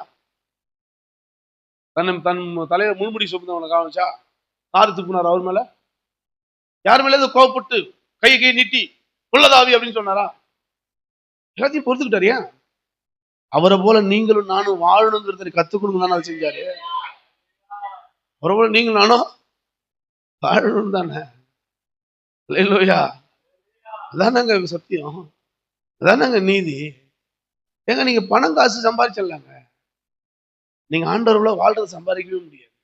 தன் தலையில முள்முடி சுமந்தவங்களை காமிச்சா, காரு துப்புனார் அவர் மேல, யார் மேல கோவப்பட்டு கையை நீட்டி உள்ளதாவி அப்படின்னு சொன்னாரா, எல்லாத்தையும் பொறுத்துக்கிட்டாரு. ஏன் அவரை போல நீங்களும் நானும் வாழணுங்கிறத கத்துக்கணும் தானே செஞ்சாரு. அவரை போல நீங்களும் நானும் வாழணும் தானே, இல்லையா? அதானாங்க சத்தியம், அதானாங்க நீதி. ஏங்க நீங்க பணம் காசு சம்பாதிச்சிடலாங்க, நீங்க ஆண்டவர் போல வாழ்றத சம்பாதிக்கவே முடியாது.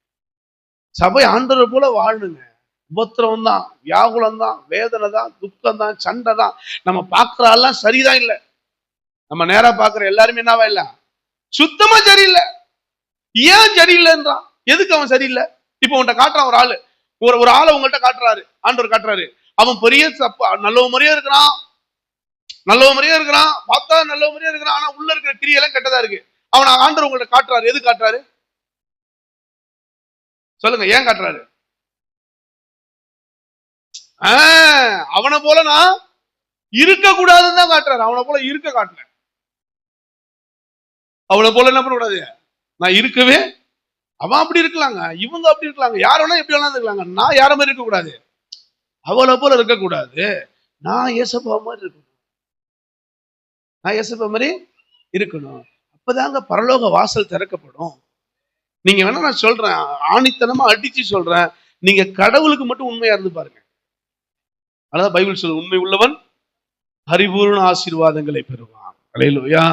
சபை ஆண்டவர் போல வாழணுங்க, உபத்திரவம் தான், வியாகுலம் தான், வேதனை தான், துக்கம் தான், சண்டை தான். நம்ம பார்க்கிற எல்லாம் சரிதான் இல்லை. நம்ம நேரா பார்க்கிற எல்லாருமே என்னவா இல்ல, சுத்தமா சரியில்லை. ஏன் சரியில்லைன்றான்? எதுக்கு அவன் சரியில்லை? இப்ப உன்கிட்ட காட்டுறான் ஒரு ஆளு, ஒரு ஆளை உங்கள்கிட்ட காட்டுறாரு, ஆண்டவர் காட்டுறாரு. அவன் பெரிய நல்ல மாதிரியே இருக்கிறான், நல்ல மாதிரியே இருக்கிறான், பார்த்தா நல்ல மாதிரியே இருக்கிறான். ஆனா உள்ள இருக்கிற கிரியெல்லாம் கெட்டதா இருக்கு. அவன் ஆண்டவர் உங்கள்கிட்ட காட்டுறாரு. எது காட்டுறாரு சொல்லுங்க? ஏன் காட்டுறாரு? அவனை போல நான் இருக்க கூடாதுன்னு தான் காட்டுறாரு. அவனை போல இருக்க காட்டல. அவனை போல என்ன பண்ணக்கூடாது, நான் இருக்கவே. அவன் அப்படி இருக்கலாங்க, இவங்க அப்படி இருக்கலாங்க, யார் வேணா எப்படி வேணா இருக்கலாங்க. நான் யார மாதிரி இருக்கக்கூடாது, அவளை போல இருக்கக்கூடாது. நான் ஏசப்பா மாதிரி இருக்கணும். நான் ஏசப்பா மாதிரி இருக்கணும். அப்பதாங்க பரலோக வாசல் திறக்கப்படும். நீங்க வேணா நான் சொல்றேன், ஆணித்தனமா அடிச்சு சொல்றேன், நீங்க கடவுளுக்கு மட்டும் உண்மையா இருந்து பாருங்க. அதான் பைபிள் சொல்லு, உண்மை உள்ளவன் பரிபூர்ண ஆசீர்வாதங்களை பெறுவான். அல்லேலூயா.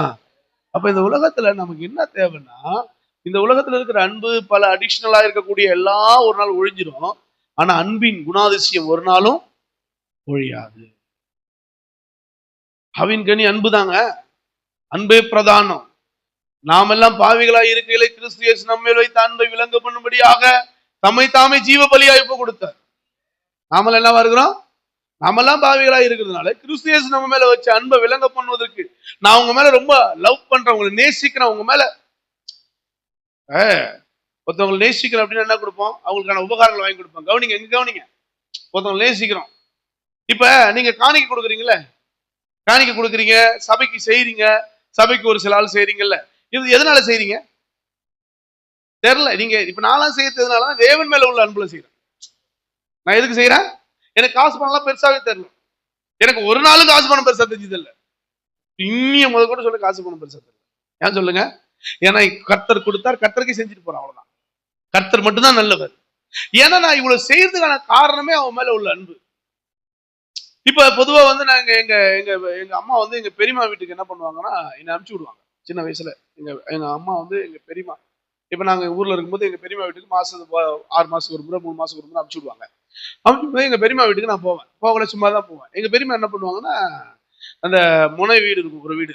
அப்ப இந்த உலகத்துல நமக்கு என்ன தேவைன்னா, இந்த உலகத்துல இருக்கிற அன்பு, பல அடிஷனலா இருக்கக்கூடிய எல்லாம் ஒரு நாள் ஒழிஞ்சிடும். ஆனா அன்பின் குணாதிசயம் ஒரு நாளும் ஒழியாது. அவின் கனி அன்பு தாங்க. அன்பே பிரதானம். நாமெல்லாம் பாவிகளாய் இருக்கையிலே கிறிஸ்து இயேசு நம்மேல் வைத்த அன்பை விளங்க பண்ணும்படியாக தம்மை தாமே ஜீவ பலியாய் ஒப்பு கொடுத்தார். நாமெல்லாம் என்னவா இருக்கிறோம்? நாமெல்லாம் பாவிகளாய் இருக்கிறதுனால கிறிஸ்து இயேசு நம்ம மேல வச்ச அன்பை விளங்க பண்ணுவதற்கு, நான் உங்க மேல ரொம்ப லவ் பண்றேன், உங்களை நேசிக்கிறேன், உங்க மேல ஒருத்தவங்களை நேசிக்கிறேன் அப்படின்னு என்ன கொடுப்போம்? அவங்களுக்கான உபகாரங்களை வாங்கி கொடுப்போம். கவனிங்க, எங்க கவனிங்க. ஒருத்தவங்களை நேசிக்கிறோம். இப்ப நீங்க காணிக்கை கொடுக்குறீங்களே, காணிக்கை கொடுக்குறீங்க, சபைக்கு செய்றீங்க, சபைக்கு ஒரு சில ஆள் செய்றீங்கல்ல, இது எதனால செய்றீங்க தெரியல. நீங்க இப்ப நான்லாம் செய்யறதுனாலதான் தேவன் மேல உள்ள அன்புல செய்யறேன். நான் எதுக்கு செய்யறேன்? எனக்கு காசு பணம்லாம் பெருசாவே தெரியல. எனக்கு ஒரு நாளும் காசு பணம் பெருசா தெரிஞ்சது இல்லை. இன்னிய முதல் கூட சொல்ல காசு பணம் பெருசா தெரியல. ஏன் சொல்லுங்க? ஏன்னா கர்த்தர் கொடுத்தார், கர்த்தருக்கு செஞ்சுட்டு போறேன், அவ்வளவுதான். கர்த்தர் மட்டும்தான் நல்லவர். ஏன்னா நான் இவ்வளவு செய்யறதுக்கான காரணமே அவன் மேல உள்ள அன்பு. இப்ப பொதுவா வந்து நாங்க எங்க எங்க எங்க அம்மா வந்து எங்க பெரியம்மா வீட்டுக்கு என்ன பண்ணுவாங்கன்னா, என்னை அனுப்பிச்சு விடுவாங்க. சின்ன வயசுல எங்க அம்மா வந்து எங்க பெரியம்மா, இப்ப நாங்க ஊர்ல இருக்கும்போது எங்க பெரியம்மா வீட்டுக்கு மாசத்துக்கு 6 மாசத்துக்கு ஒரு முறை 3 மாசத்துக்கு ஒரு முறை அனுப்பிச்சு விடுவாங்க. அனுப்பிச்சு எங்க பெரியம்மா வீட்டுக்கு நான் போவேன். போகல, சும்மா தான் போவேன். எங்க பெரியம்மா என்ன பண்ணுவாங்கன்னா, அந்த முனை வீடு இருக்கும், ஒரு வீடு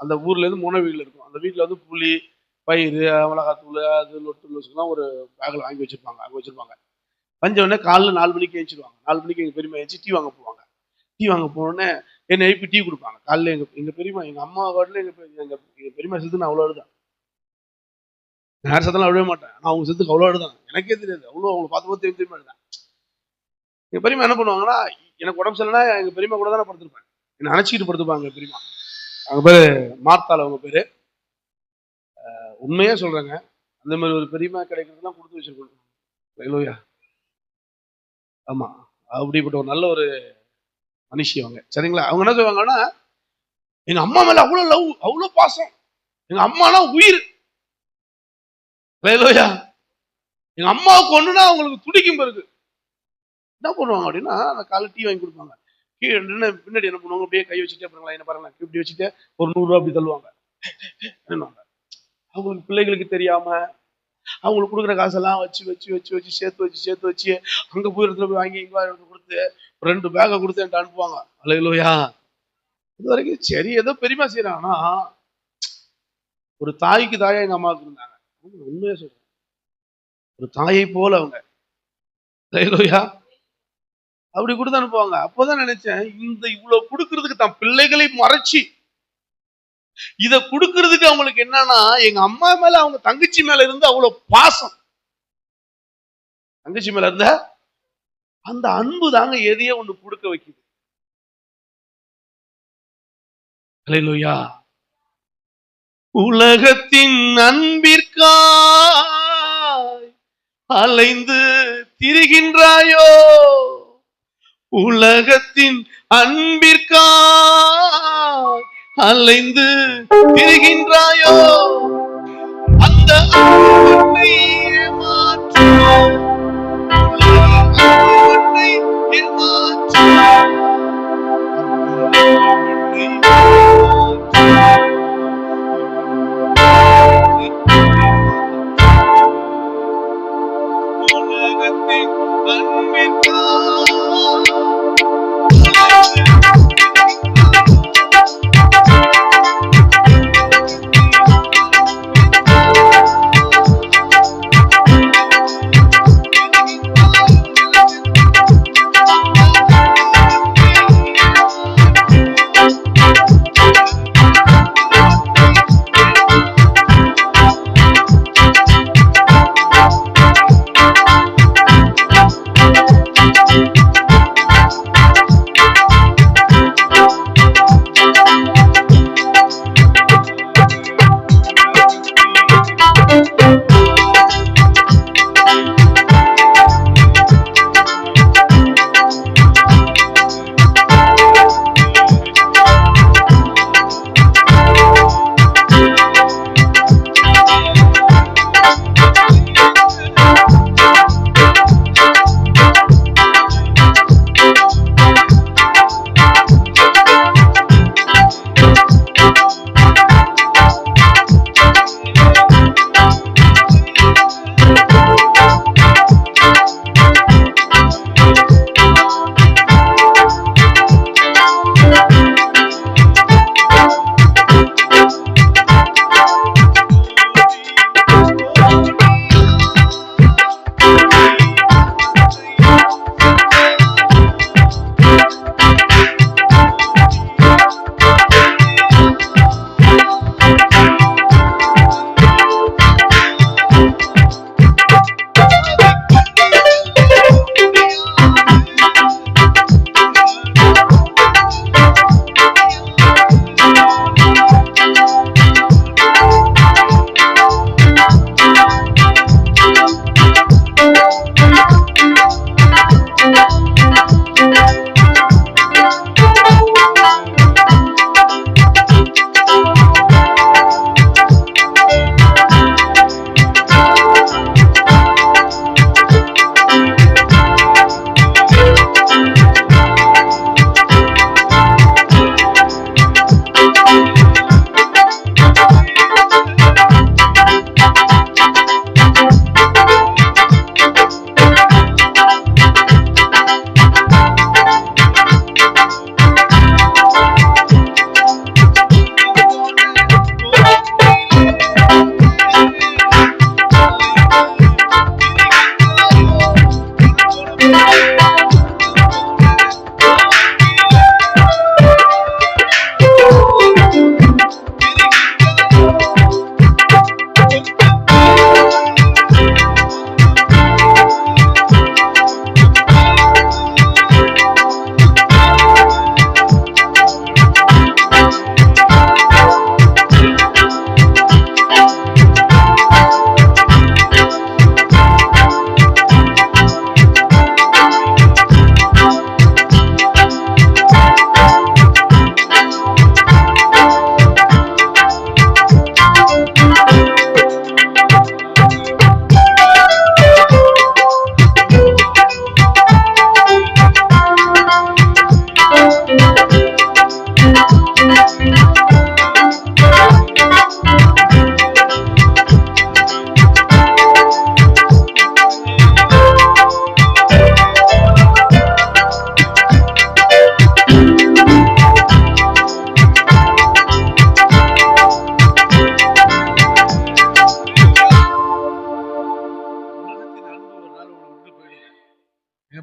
அந்த ஊர்ல இருந்து முனை வீடுல இருக்கும். அந்த வீட்டுல வந்து புளி, பயிறு, மிளகாத்தூள், அது லொட்டு லொசுலாம் ஒரு பேக்ல வாங்கி வச்சிருப்பாங்க. அங்க வச்சிருப்பாங்க. வந்த உடனே காலைல 4 மணிக்கு எழுந்திருவாங்க. 4 மணிக்கு எங்க பெரியம்மா எழுச்சி டீ வாங்க போவாங்க. டீ வாங்க போனோடனே என்னை எழுப்பி டீ கொடுப்பாங்க. காலைல எங்க பெரியம்மா, எங்க அம்மா காட்டில எங்க பெரியம்மா செத்து நான் அவ்வளோ அழுதான். யார் சத்தம் அழுவே மாட்டேன். நான் அவங்க செத்துக்கு அவ்வளோ அழுதான். எனக்கே தெரியாது, அவ்வளோ அவங்களை பார்த்து தெரியுமா அழுதான். எங்க பெரியம்மா என்ன பண்ணுவாங்கன்னா, எனக்கு உடம்பு சரியில்லைன்னா எங்க பெரியம்மா கூட தான் படுத்திருப்பேன். என்னை அணைச்சிக்கிட்டு படுத்துப்பாங்க எங்க பெரியம்மா. அவங்க பேரு மார்த்தாள், அவங்க பேரு. உண்மையா சொல்றேங்க, அந்த மாதிரி ஒரு பெரியம்மா கிடைக்கிறதுலாம் கொடுத்து வச்சிருக்கணும். அல்லேலூயா. ஆமா, அப்படிப்பட்ட ஒரு நல்ல ஒரு மனுஷி அவங்க. சரிங்களா? அவங்க என்ன சொல்லுவாங்கன்னா, எங்க அம்மா மேல அவ்வளவு லவ், அவ்வளவு பாசம். எங்க அம்மானா உயிர். அல்லேலூயா. எங்க அம்மாவுக்கு ஒண்ணுன்னா அவங்களுக்கு துடிக்கும் பிறகு என்ன பண்ணுவாங்க அப்படின்னா, அந்த காலைல டீ வாங்கி கொடுப்பாங்க. கீழே பின்னாடி என்ன பண்ணுவாங்க, அப்படியே கை வச்சுட்டே பாருங்களா, என்ன பாருங்களா, இப்படி வச்சுட்டு ஒரு 100 ரூபா அப்படி தள்ளுவாங்க. அவங்களுக்கு பிள்ளைகளுக்கு தெரியாம அவங்களுக்கு கொடுக்குற காசெல்லாம் வச்சு வச்சு வச்சு வச்சு சேர்த்து வச்சு அங்க போய் இடத்துல போய் வாங்கி இங்க கொடுத்து 2 பேக்கை கொடுத்து என்கிட்ட அனுப்புவாங்க. அல்லேலூயா. இது வரைக்கும் சரி ஏதோ பெரியமா செய்யறாங்கன்னா, ஒரு தாய்க்கு தாயா எங்க அம்மாவுக்கு இருந்தாங்க. உண்மையா சொல்றேன், ஒரு தாயை போல அவங்க. அல்லேலூயா. அப்படி கொடுத்து அனுப்புவாங்க. அப்போதான் நினைச்சேன், இந்த இவ்வளவு கொடுக்கறதுக்கு தான் பிள்ளைகளை மறைச்சி இத கொடுக்கறதுக்கு அவங்களுக்கு என்னன்னா, எங்க அம்மா மேல அவங்க தங்கச்சி மேல இருந்து அவ்வளவு பாசம். தங்கச்சி மேல இருந்த அந்த அன்பு தாங்க எதையோ ஒண்ணு கொடுக்க வைக்குது. அல்லேலூயா. உலகத்தின் அன்பிற்காய் அலைந்து திரிகின்றாயோ, உலகத்தின் அன்பிற்காய் அலைந்து திரிகின்றாயோ, அந்த அன்பை ஏமாற்றும், அன்பை ஏமாற்றும், உலகத்தின் அன்பிற்காய்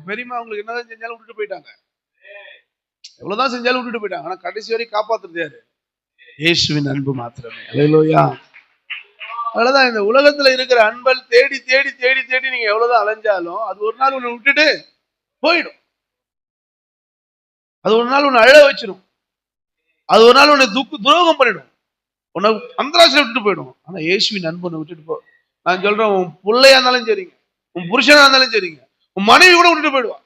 பெரியமா உங்களுக்கு என்னதான் செஞ்சாலும் விட்டுட்டு போயிட்டாங்க, எவ்வளவுதான் செஞ்சாலும் விட்டுட்டு போயிட்டாங்க. ஆனா கடைசி வரை காப்பாத்துறது யாரு? இயேசுவின் அன்பு மாத்திரமே. அல்லேலூயா. அவ்வளவுதான். இந்த உலகத்துல இருக்கிற அன்பை தேடி தேடி தேடி தேடி நீங்க எவ்வளவுதான் அலைஞ்சாலும் அது ஒரு நாள் உன்னை விட்டுட்டு போயிடும். அது ஒரு நாள் உன்னை அழ வச்சிடும். அது ஒரு நாள் உன்னை துரோகம் பண்ணிடும், உன்னை அந்தராசில விட்டுட்டு போயிடும். ஆனா இயேசுவின் அன்பு உன்னை விட்டுட்டு போ. நான் சொல்றேன், உன் பிள்ளையா இருந்தாலும் சரிங்க, உன் புருஷனா இருந்தாலும் சரிங்க, உன் மனைவி கூட விட்டுட்டு போயிடுவான்.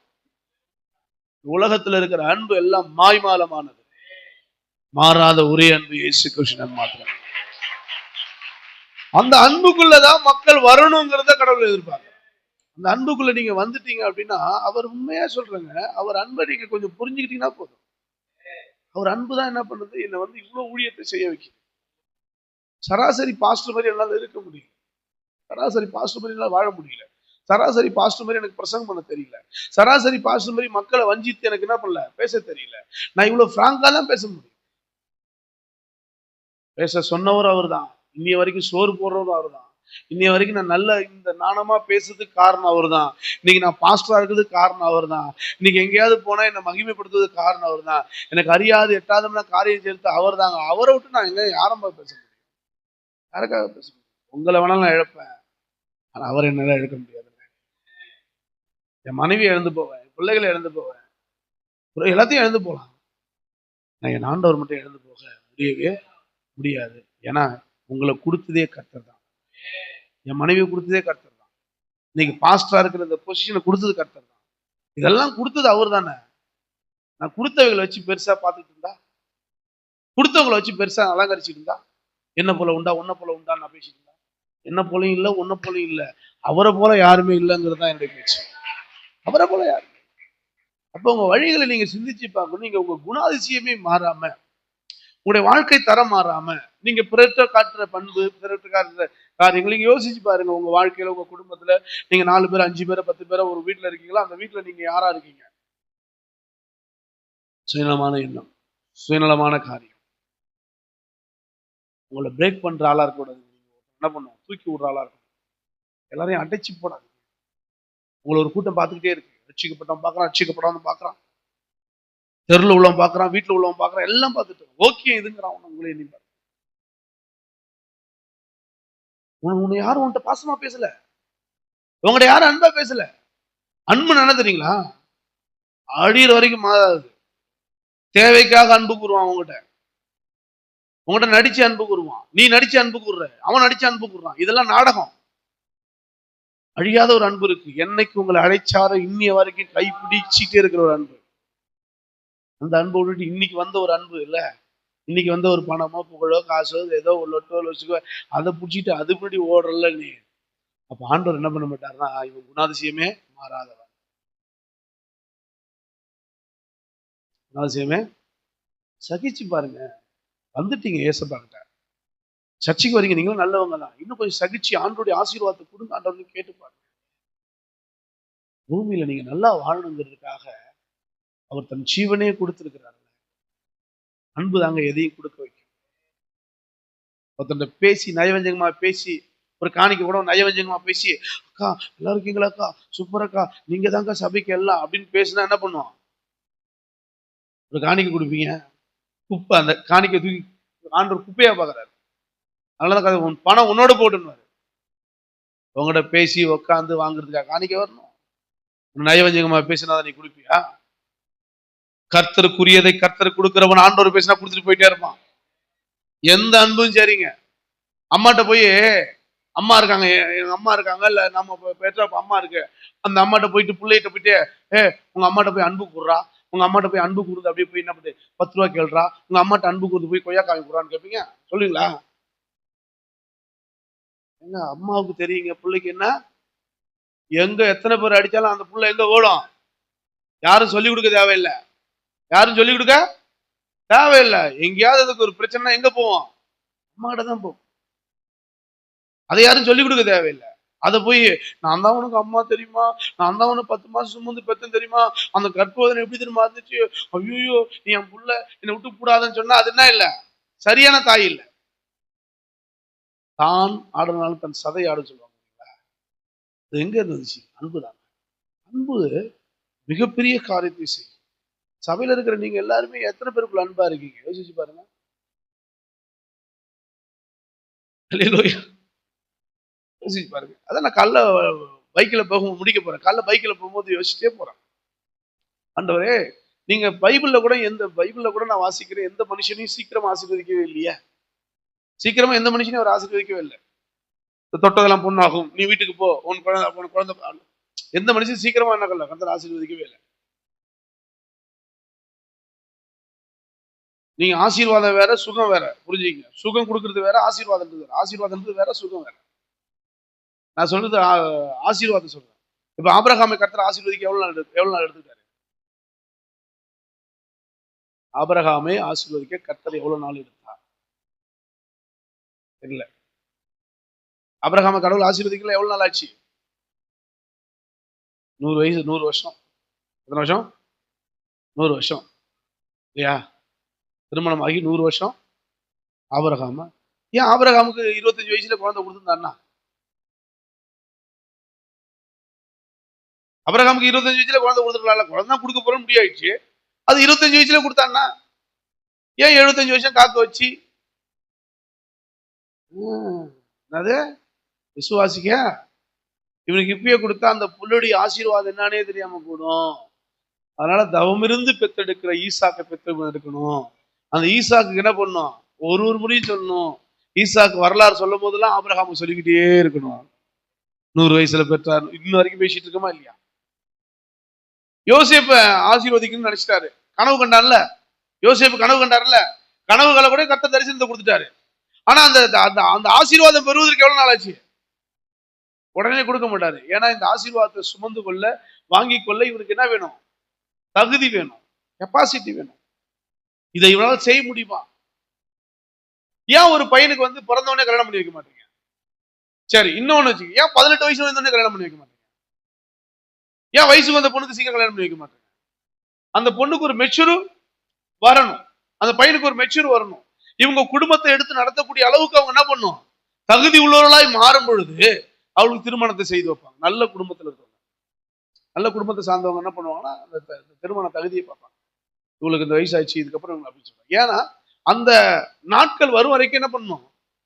உலகத்துல இருக்கிற அன்பு எல்லாம் மாய்மாலமானது. மாறாத ஒரே அன்பு இயேசு கிறிஸ்துவின் மாத்திரம். அந்த அன்புக்குள்ளதான் மக்கள் வரணுங்கிறத கடவுள் எதிர்பார்க்க. அந்த அன்புக்குள்ள நீங்க வந்துட்டீங்க அப்படின்னா, அவர் உண்மையா சொல்றேங்க, அவர் அன்பை நீங்க கொஞ்சம் புரிஞ்சுக்கிட்டீங்கன்னா போதும். அவர் அன்பு தான் என்ன பண்ணுது, என்னை இவ்வளவு ஊழியத்தை செய்ய வைக்குது. சராசரி பாஸ்டர் மாதிரி என்னால இருக்க முடியல, சராசரி பாஸ்டர் மாதிரி என்னால வாழ முடியல, சராசரி பாஸ்டர் மாதிரி எனக்கு பிரசங்கம் பண்ண தெரியல, சராசரி பாஸ்டர் மாதிரி மக்களை வஞ்சித்து எனக்கு என்ன பண்ணல, பேச தெரியல. நான் இவ்வளவு பிராங்கா தான் பேச முடியும். பேச சொன்னவர் அவர் தான். இன்னைய வரைக்கும் சோறு போடுறவரும் அவர் தான். இன்னைய வரைக்கும் நான் நல்ல இந்த நாணமா பேசுறதுக்கு காரணம் அவர் தான். இன்னைக்கு நான் பாஸ்டரா இருக்கிறதுக்கு காரணம் அவர் தான். இன்னைக்கு எங்கேயாவது போனா என்னை மகிமைப்படுத்துறதுக்கு காரணம் அவர் தான். எனக்கு அறியாது எட்டாதம்னா காரியம் சேர்த்து அவர் தாங்க. அவரை விட்டு நான் எங்க யாரம்பா பேச முடியும்? யாருக்காக பேச முடியும்? உங்களை வேணாலும் நான் இழப்பேன், ஆனா அவர் என்னால இழக்க முடியாது. என் மனைவி இழந்து போவேன், என் பிள்ளைகளை இழந்து போவேன், எல்லாத்தையும் இழந்து போகலாம். நான் என் ஆண்டவர் மட்டும் இழந்து போக முடியவே முடியாது. ஏன்னா உங்களை கொடுத்ததே கர்த்தர் தான், என் மனைவியை கொடுத்ததே கர்த்தர் தான், இன்னைக்கு பாஸ்டரா இருக்கிற இந்த பொசிஷனை கொடுத்தது கர்த்தர் தான். இதெல்லாம் கொடுத்தது அவர் தானே. நான் கொடுத்தவங்களை வச்சு பெருசா பார்த்துட்டு இருந்தா, கொடுத்தவங்களை வச்சு பெருசா அலங்கரிச்சுட்டு இருந்தா, என்ன போல உண்டா உன்ன போல உண்டா நான் பேசிட்டு இருந்தா, என்ன போலையும் இல்லை உன்ன போலையும் இல்லை, அவரை போல யாருமே இல்லைங்கிறது தான் என்னுடைய பேச்சு. அவரை போல யாரு? அப்ப உங்க வழிகளை நீங்க சிந்திச்சு பார்க்கணும். நீங்க உங்க குணாதிசயமே மாறாம, உங்களுடைய வாழ்க்கை தரம் மாறாம, நீங்க பிறற்ற காட்டுற பண்பு, பிறற்ற காட்டுற காரியங்கள் நீங்க யோசிச்சு பாருங்க. உங்க வாழ்க்கையில, உங்க குடும்பத்துல நீங்க 4 பேர் 5 பேர் 10 பேர் ஒரு வீட்டுல இருக்கீங்களா? அந்த வீட்டுல நீங்க யாரா இருக்கீங்க? சுயநலமான எண்ணம், சுயநலமான காரியம். உங்களை பிரேக் பண்ற ஆளா இருக்கக்கூடாது. என்ன பண்ணுவோம்? தூக்கி விடுற ஆளா இருக்கும். எல்லாரையும் அடைச்சு போடாது. உங்களை ஒரு கூட்டம் பார்த்துக்கிட்டே இருக்கு. ரட்சிக்கப்பட்டவன் பார்க்கறான், ரட்சிக்கப்படாம பார்க்கறான், தெருல உள்ளவன் பார்க்கறான், வீட்டுல உள்ளவன் பார்க்கறான், எல்லாம் பார்த்துட்டு ஓகே இதுங்கிறான். உங்களை எண்ணி பாரு. உன்னை யாரும் உன்கிட்ட பாசமா பேசல, உங்கள்கிட்ட யாரும் அன்பா பேசல. அன்பு என்ன தெரியுங்களா? அடியிற வரைக்கும் மாறாது. தேவைக்காக அன்பு கூறுவான். உங்ககிட்ட நடிச்சு அன்பு கூறுவான். நீ நடிச்சு அன்பு கூறுற, அவன் நடிச்சு அன்பு கூறுறான். இதெல்லாம் நாடகம். அழியாத ஒரு அன்பு இருக்கு. என்னைக்கு உங்களை அழைச்சார இன்னிய வரைக்கும் கை பிடிச்சிட்டே இருக்கிற ஒரு அன்பு. அந்த அன்பு விட்டுட்டு இன்னைக்கு வந்த ஒரு அன்பு இல்ல, இன்னைக்கு வந்த ஒரு பணமோ புகழோ காசோ ஏதோ ஒரு லொட்டோ வச்சுக்கோ, அதை பிடிச்சிட்டு அது முன்னாடி ஓடுறல நீ. அப்ப ஆண்டவர் என்ன பண்ண மாட்டாருன்னா, இவன் குணாதிசயமே மாறாதவன், குணாதிசயமே. சகிச்சு பாருங்க. வந்துட்டீங்க ஏசப்பா கிட்ட, சர்ச்சைக்கு வரீங்க, நீங்களும் நல்லவங்க தான். இன்னும் கொஞ்சம் சகிச்சு ஆண்டோடைய ஆசீர்வாதத்தை கொடுங்க ஆண்டவர்னு கேட்டு பாருங்க. பூமியில நீங்க நல்லா வாழணுங்கிறதுக்காக அவர் தன் ஜீவனே கொடுத்திருக்கிறார். அன்பு தாங்க எதையும் கொடுக்க வைக்கும். ஒருத்தன் பேசி நயவஞ்சகமா பேசி, ஒரு காணிக்க கூட நயவஞ்சகமா பேசி, அக்கா எல்லாரும் இருக்கீங்களா அக்கா, சூப்பர் அக்கா, நீங்க தாங்க சபைக்கு எல்லாம் அப்படின்னு பேசினா என்ன பண்ணுவான்? ஒரு காணிக்க கொடுப்பீங்க, குப்பை, அந்த காணிக்க தூக்கி ஆண்டவர் குப்பையா பாக்குறாரு. அதனாலதான் உன் பணம் உன்னோட போட்டுன்னு உங்கள்கிட்ட பேசி உட்காந்து வாங்குறதுக்காக காணிக்க வரணும். நயவஞ்சகமா பேசினாதான் நீ கொடுப்பியா? கர்த்தருக்குரியதை கர்த்தர் கொடுக்கிறவன் ஆண்டவர் பேசினா கொடுத்துட்டு போயிட்டே இருப்பான். எந்த அன்பும் சரிங்க. அம்மாட்ட போய், அம்மா இருக்காங்க, எங்க அம்மா இருக்காங்க இல்ல, நம்ம பெற்ற அம்மா இருக்கு, அந்த அம்மாட்ட போயிட்டு பிள்ளைகிட்ட போயிட்டு, உங்க அம்மாட்ட போய் அன்பு கூடுறா, உங்க அம்மாட்ட போய் அன்பு கூடுது, அப்படியே போய் என்ன பண்ணுது, 10 ரூபா கேள்றா, உங்க அம்மாட்ட அன்பு கூடுது, போய் கொய்யா காமி கூடான்னு கேட்பீங்க? சொல்லுவீங்களா? எங்க அம்மாவுக்கு தெரியுங்க பிள்ளைக்கு என்ன, எங்க எத்தனை பேர் அடிச்சாலும் அந்த புள்ள எங்க ஓடும். யாரும் சொல்லிக் கொடுக்க தேவையில்லை. யாரும் சொல்லிக் கொடுக்க தேவையில்லை. எங்கேயாவது அதுக்கு ஒரு பிரச்சனை எங்க போவோம்? அம்மா கிட்ட தான் போவோம். அதை யாரும் சொல்லிக் கொடுக்க தேவையில்லை. அதை போய் நான் தான் உனக்கு அம்மா தெரியுமா, நான் தான் உனக்கு 10 மாசம் சுமந்து பெத்தேன் தெரியுமா, அந்த கற்போதனை எப்படி தெரியுமா இருந்துச்சு, ஐயோ நீ என் புள்ள என்னை விட்டு கூடாதுன்னு சொன்னா அது என்ன இல்லை? சரியான தாய் இல்லை. தான் ஆடுனாலும் தன் சதை ஆடு சொல்லுவாங்க. அது எங்க இருந்துச்சு? அன்புதான். அன்பு மிகப்பெரிய காரியத்தை செய்யும். சபையில இருக்கிற நீங்க எல்லாருமே எத்தனை பேருக்குள்ள அன்பா இருக்கீங்க? யோசிச்சு பாருங்க. யோசிச்சு பாருங்க. அதான் நான் காலைல பைக்கில் போகும் முடிக்க போறேன். காலைல பைக்கில் போகும்போது யோசிச்சுட்டே போறேன். ஆண்டவரே, நீங்க பைபிள்ல கூட நான் வாசிக்கிறேன், எந்த மனுஷனையும் சீக்கிரமா ஆசீர்வதிக்கவே இல்லையா? சீக்கிரமா எந்த மனுஷனையும் அவர் ஆசீர்வதிக்கவே இல்லை. தொட்டதெல்லாம் பொண்ணாகும், நீ வீட்டுக்கு போ, உன் குழந்தை எந்த மனுஷன் சீக்கிரமா என்ன கல்ல கர்த்தர் ஆசீர்வதிக்கவே இல்லை. நீங்க ஆசீர்வாதம் வேற, சுகம் வேற. புரிஞ்சுங்க. சுகம் கொடுக்கறது வேற, ஆசீர்வாதம் வேற. ஆசீர்வாதம் வேற, சுகம் வேற. நான் சொல்றது ஆசீர்வாதம் சொல்றேன். இப்ப ஆபிரகாமை கர்த்தர் ஆசீர்வதிக்க எவ்வளவு நாள் எடுத்துட்டாரு? ஆபிரகாமை ஆசீர்வதிக்க கர்த்தர் எவ்வளவு நாள் எடுத்தார்? தெரியல. ஆபிரகாமை கடவுள் ஆசீர்வதிக்கல எவ்வளவு நாள் ஆச்சு? 100 வயசு, 100 வருஷம். எத்தனை வருஷம்? 100 வருஷம் இல்லையா? திருமணம் ஆகி 100 வருஷம். ஆபிரகாம ஏன் ஆபிரகாமுக்கு 25 வயசுல குழந்தை கொடுத்துருந்தாருன்னா? ஆபிரகாமுக்கு 25 வயசுல குழந்தை கொடுத்துருக்கலாம்ல. குழந்தை கொடுக்க போறோம் முடியாயிடுச்சு. அது 25 வயசுல கொடுத்தான்னா ஏன் 75 வருஷம் காக்க வச்சு? அது விசுவாசிக்க இவனுக்கு இப்பயே கொடுத்தா அந்த புள்ளுடைய ஆசீர்வாதம் என்னன்னே தெரியாம போடும். அதனால தவமிருந்து பெத்தெடுக்கிற ஈசாக்கை பெற்றெடுக்கணும். அந்த ஈசாக்கு என்ன பண்ணும்? ஒரு முறையும் சொல்லணும். ஈசாக்கு வரலாறு சொல்லும் போதெல்லாம் ஆபிரகாம் சொல்லிக்கிட்டே இருக்கணும். 100 வயசுல பெற்றார். இன்னும் வரைக்கும் பேசிட்டு இருக்கோமா இல்லையா? யோசேப்ப ஆசீர்வதிக்கணும்னு நினைச்சிட்டாரு. கனவு கண்டார்ல. யோசேப்பு கனவு கண்டார்ல. கனவுகளை கூட கர்த்தர் தரிசனத்தை கொடுத்துட்டாரு. ஆனா அந்த அந்த ஆசீர்வாதம் பெறுவதற்கு எவ்வளவு நாள் ஆச்சு? உடனே கொடுக்க மாட்டாரு. ஏன்னா இந்த ஆசீர்வாதத்தை சுமந்து கொள்ள, வாங்கி கொள்ள இவருக்கு என்ன வேணும்? தகுதி வேணும், கெப்பாசிட்டி வேணும். இதை இவனால செய்ய முடியுமா? ஏன் ஒரு பையனுக்கு பிறந்தவனே கல்யாணம் பண்ணி வைக்க மாட்டீங்க? சரி, இன்னொன்னு வச்சுக்க. ஏன் 18 வயசு வந்தோடனே கல்யாணம் பண்ணி வைக்க மாட்டீங்க? ஏன் வயசுக்கு வந்த பொண்ணுக்கு சீக்கிரம் கல்யாணம் பண்ணி வைக்க மாட்டீங்க? அந்த பொண்ணுக்கு ஒரு மெச்சூர் வரணும், அந்த பையனுக்கு ஒரு மெச்சூர் வரணும். இவங்க குடும்பத்தை எடுத்து நடத்தக்கூடிய அளவுக்கு அவங்க என்ன பண்ணும்? தகுதி உள்ளவர்களாய் மாறும் பொழுது அவளுக்கு திருமணத்தை செய்து வைப்பாங்க. நல்ல குடும்பத்தில் இருக்கவங்க, நல்ல குடும்பத்தை சார்ந்தவங்க என்ன பண்ணுவாங்கன்னா அந்த திருமண தகுதியை பார்ப்பாங்க. இவங்களுக்கு இந்த வயசாச்சு, இதுக்கப்புறம் இவங்க அப்படின்னு சொல்லுவாங்க. ஏன்னா அந்த நாட்கள் வரும் வரைக்கும் என்ன பண்ணணும்?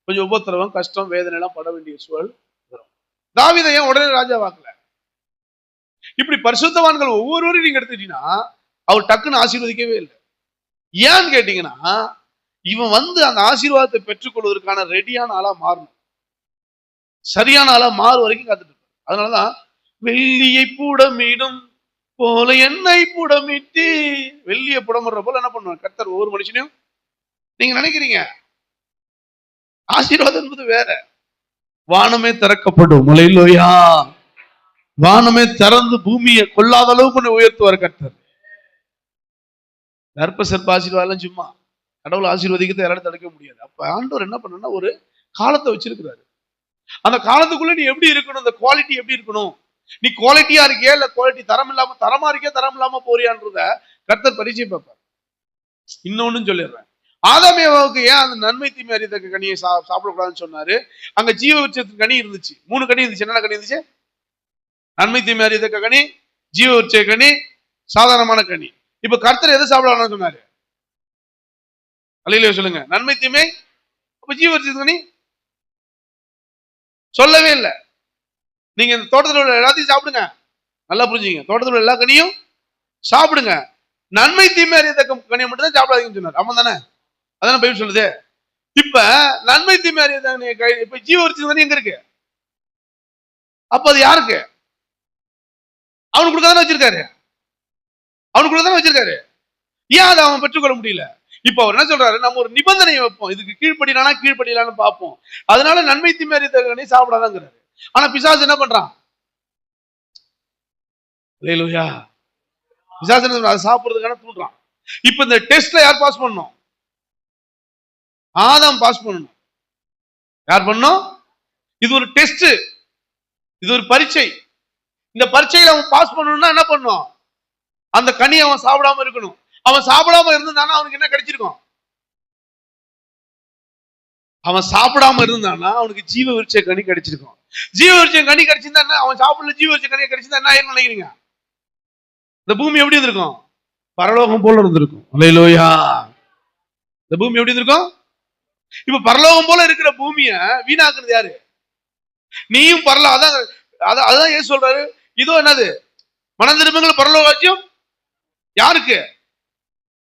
கொஞ்சம் உபத்திரவம், கஷ்டம், வேதனை எல்லாம் பட வேண்டிய சூழல் வரும். தாவீதை ஏன் உடனே ராஜா வாக்கல? இப்படி பரிசுத்தவான்கள் ஒவ்வொருவரையும் நீங்க எடுத்துட்டீங்கன்னா அவர் டக்குன்னு ஆசீர்வதிக்கவே இல்லை. ஏன்னு கேட்டீங்கன்னா இவன் அந்த ஆசீர்வாதத்தை பெற்றுக்கொள்வதற்கான ரெடியான ஆளா மாறணும். சரியான ஆளா மாறு வரைக்கும் காத்துட்டு இருப்பார். அதனாலதான் வெள்ளியை புடமிடும் போல என்னை புடமிட்டு, வெள்ளியை புடமிடுற போல என்ன பண்ணுவாங்க கர்த்தர் ஒவ்வொரு மனுஷனையும். நீங்க நினைக்கிறீங்க ஆசீர்வாதம் என்பது வேற. வானமே திறக்கப்படும். மலையிலோயா, வானமே திறந்து பூமியை கொள்ளாத அளவுக்கு உயர்த்துவார் கர்த்தர். கர்ப்ப சர்ப்ப ஆசீர்வாதம் சும்மா கடவுள் ஆசீர்வதிக்கிறது யாராலும் தடுக்க முடியாது. அப்ப ஆண்டவர் என்ன பண்ணா ஒரு காலத்தை வச்சிருக்கிறாரு. அந்த காலத்துக்குள்ள நீ எப்படி இருக்கணும், அந்த குவாலிட்டி எப்படி இருக்கணும், நீ குவாலிட்டியா இருக்கியா இல்ல குவாலிட்டி தரமா இருக்கியா தரம் இல்லாம போறியான்றத கர்த்தர் பரிச்சயம் பார்ப்பார். இன்னொன்னு சொல்லிடுறேன். ஆதாம் ஏவாவுக்கு ஏன் அந்த நன்மை தீமை அறியத்தக்க கனியை சாப்பிடக்கூடாதுன்னு சொன்னாரு? அங்க ஜீவ விருட்சத்தின் கனி இருந்துச்சு. 3 கனி இருந்துச்சு. என்னென்ன கனி இருந்துச்சு? நன்மை தீமை அறியத்தக்க கனி, ஜீவ விருட்ச கனி, சாதாரணமான கனி. இப்ப கர்த்தர் எதை சாப்பிடலாம்னு சொன்னாரு? அல்லேலூயா சொல்லுங்க. நன்மை தீமை. அப்ப ஜீவ விருட்சத்தின் கனி சொல்லவே இல்லை. நீங்க இந்த தோட்டத்தில் உள்ள எல்லாத்தையும் சாப்பிடுங்க. நல்லா புரிஞ்சுங்க. தோட்டத்தில் உள்ள எல்லா கனியும் சாப்பிடுங்க. நன்மை தீமை அறியத்தக்க கனியை மட்டும் தான் சாப்பிடாதீங்கன்னு சொன்னார். ஆமா தானே? அதான பைபிள் சொல்லுது. இப்ப நன்மை தீமை அறியத்தக்க இப்ப ஜீவ விருட்சத்தின் கனி எங்க இருக்கு? அப்ப அது யாருக்கு? அவனுக்குள்ள தானே வச்சிருக்காரு. அவனுக்குள்ள தானே வச்சிருக்காரு. ஏன் அதை அவன் பெற்றுக்கொள்ள முடியல? இப்ப அவர் என்ன சொல்றாரு? நம்ம ஒரு நிபந்தனையை வைப்போம். இதுக்கு கீழ்படினானா கீழ்படியலான்னு பார்ப்போம். அதனால நன்மை தீமை அறியத்தக்க சாப்பிடாதாங்கிறாரு. ஆனா பிசாசு என்ன பண்றான்? அல்லேலூயா. பிசாசு அதை சாப்பிடுறதுக்கான தூண்டுறான். இப்ப இந்த டெஸ்ட்ல யார் பாஸ் பண்ணணும்? ஆதாம் பாஸ் பண்ணணும். யார் பண்ணணும்? இது ஒரு டெஸ்ட், இது ஒரு பரீட்சை. இந்த பரீட்சையில அவன் பாஸ் பண்ணணும்னா என்ன பண்ணும்? அந்த கனி அவன் சாப்பிடாம இருக்கணும். அவன் சாப்பிடாம இருந்தானா அவனுக்கு என்ன கிடைச்சிருக்கும்? அவன் சாப்பிடாம இருந்தானா அவனுக்கு ஜீவ விருட்ச கனி கிடைச்சிருக்கும். ஜீவ விருட்ச கனி கிடைச்சிருந்தா அவன் சாப்பிடல, ஜீவ விருட்ச கனி கிடைச்சிருந்தா என்ன ஆயிரும் நினைக்கிறீங்க? இந்த பூமி எப்படி இருந்திருக்கும்? பரலோகம் போல இருந்திருக்கும். அல்லேலூயா. இந்த பூமி எப்படி இருந்திருக்கும்? இப்ப பரலோகம் போல இருக்கிற பூமிய வீணாக்குறது யாரு? நீயும் பரலோகம். அதான் ஏன் சொல்றாரு, இதோ என்னது மனம் திரும்புங்கள் பரலோக ராஜ்யம் யாருக்கு?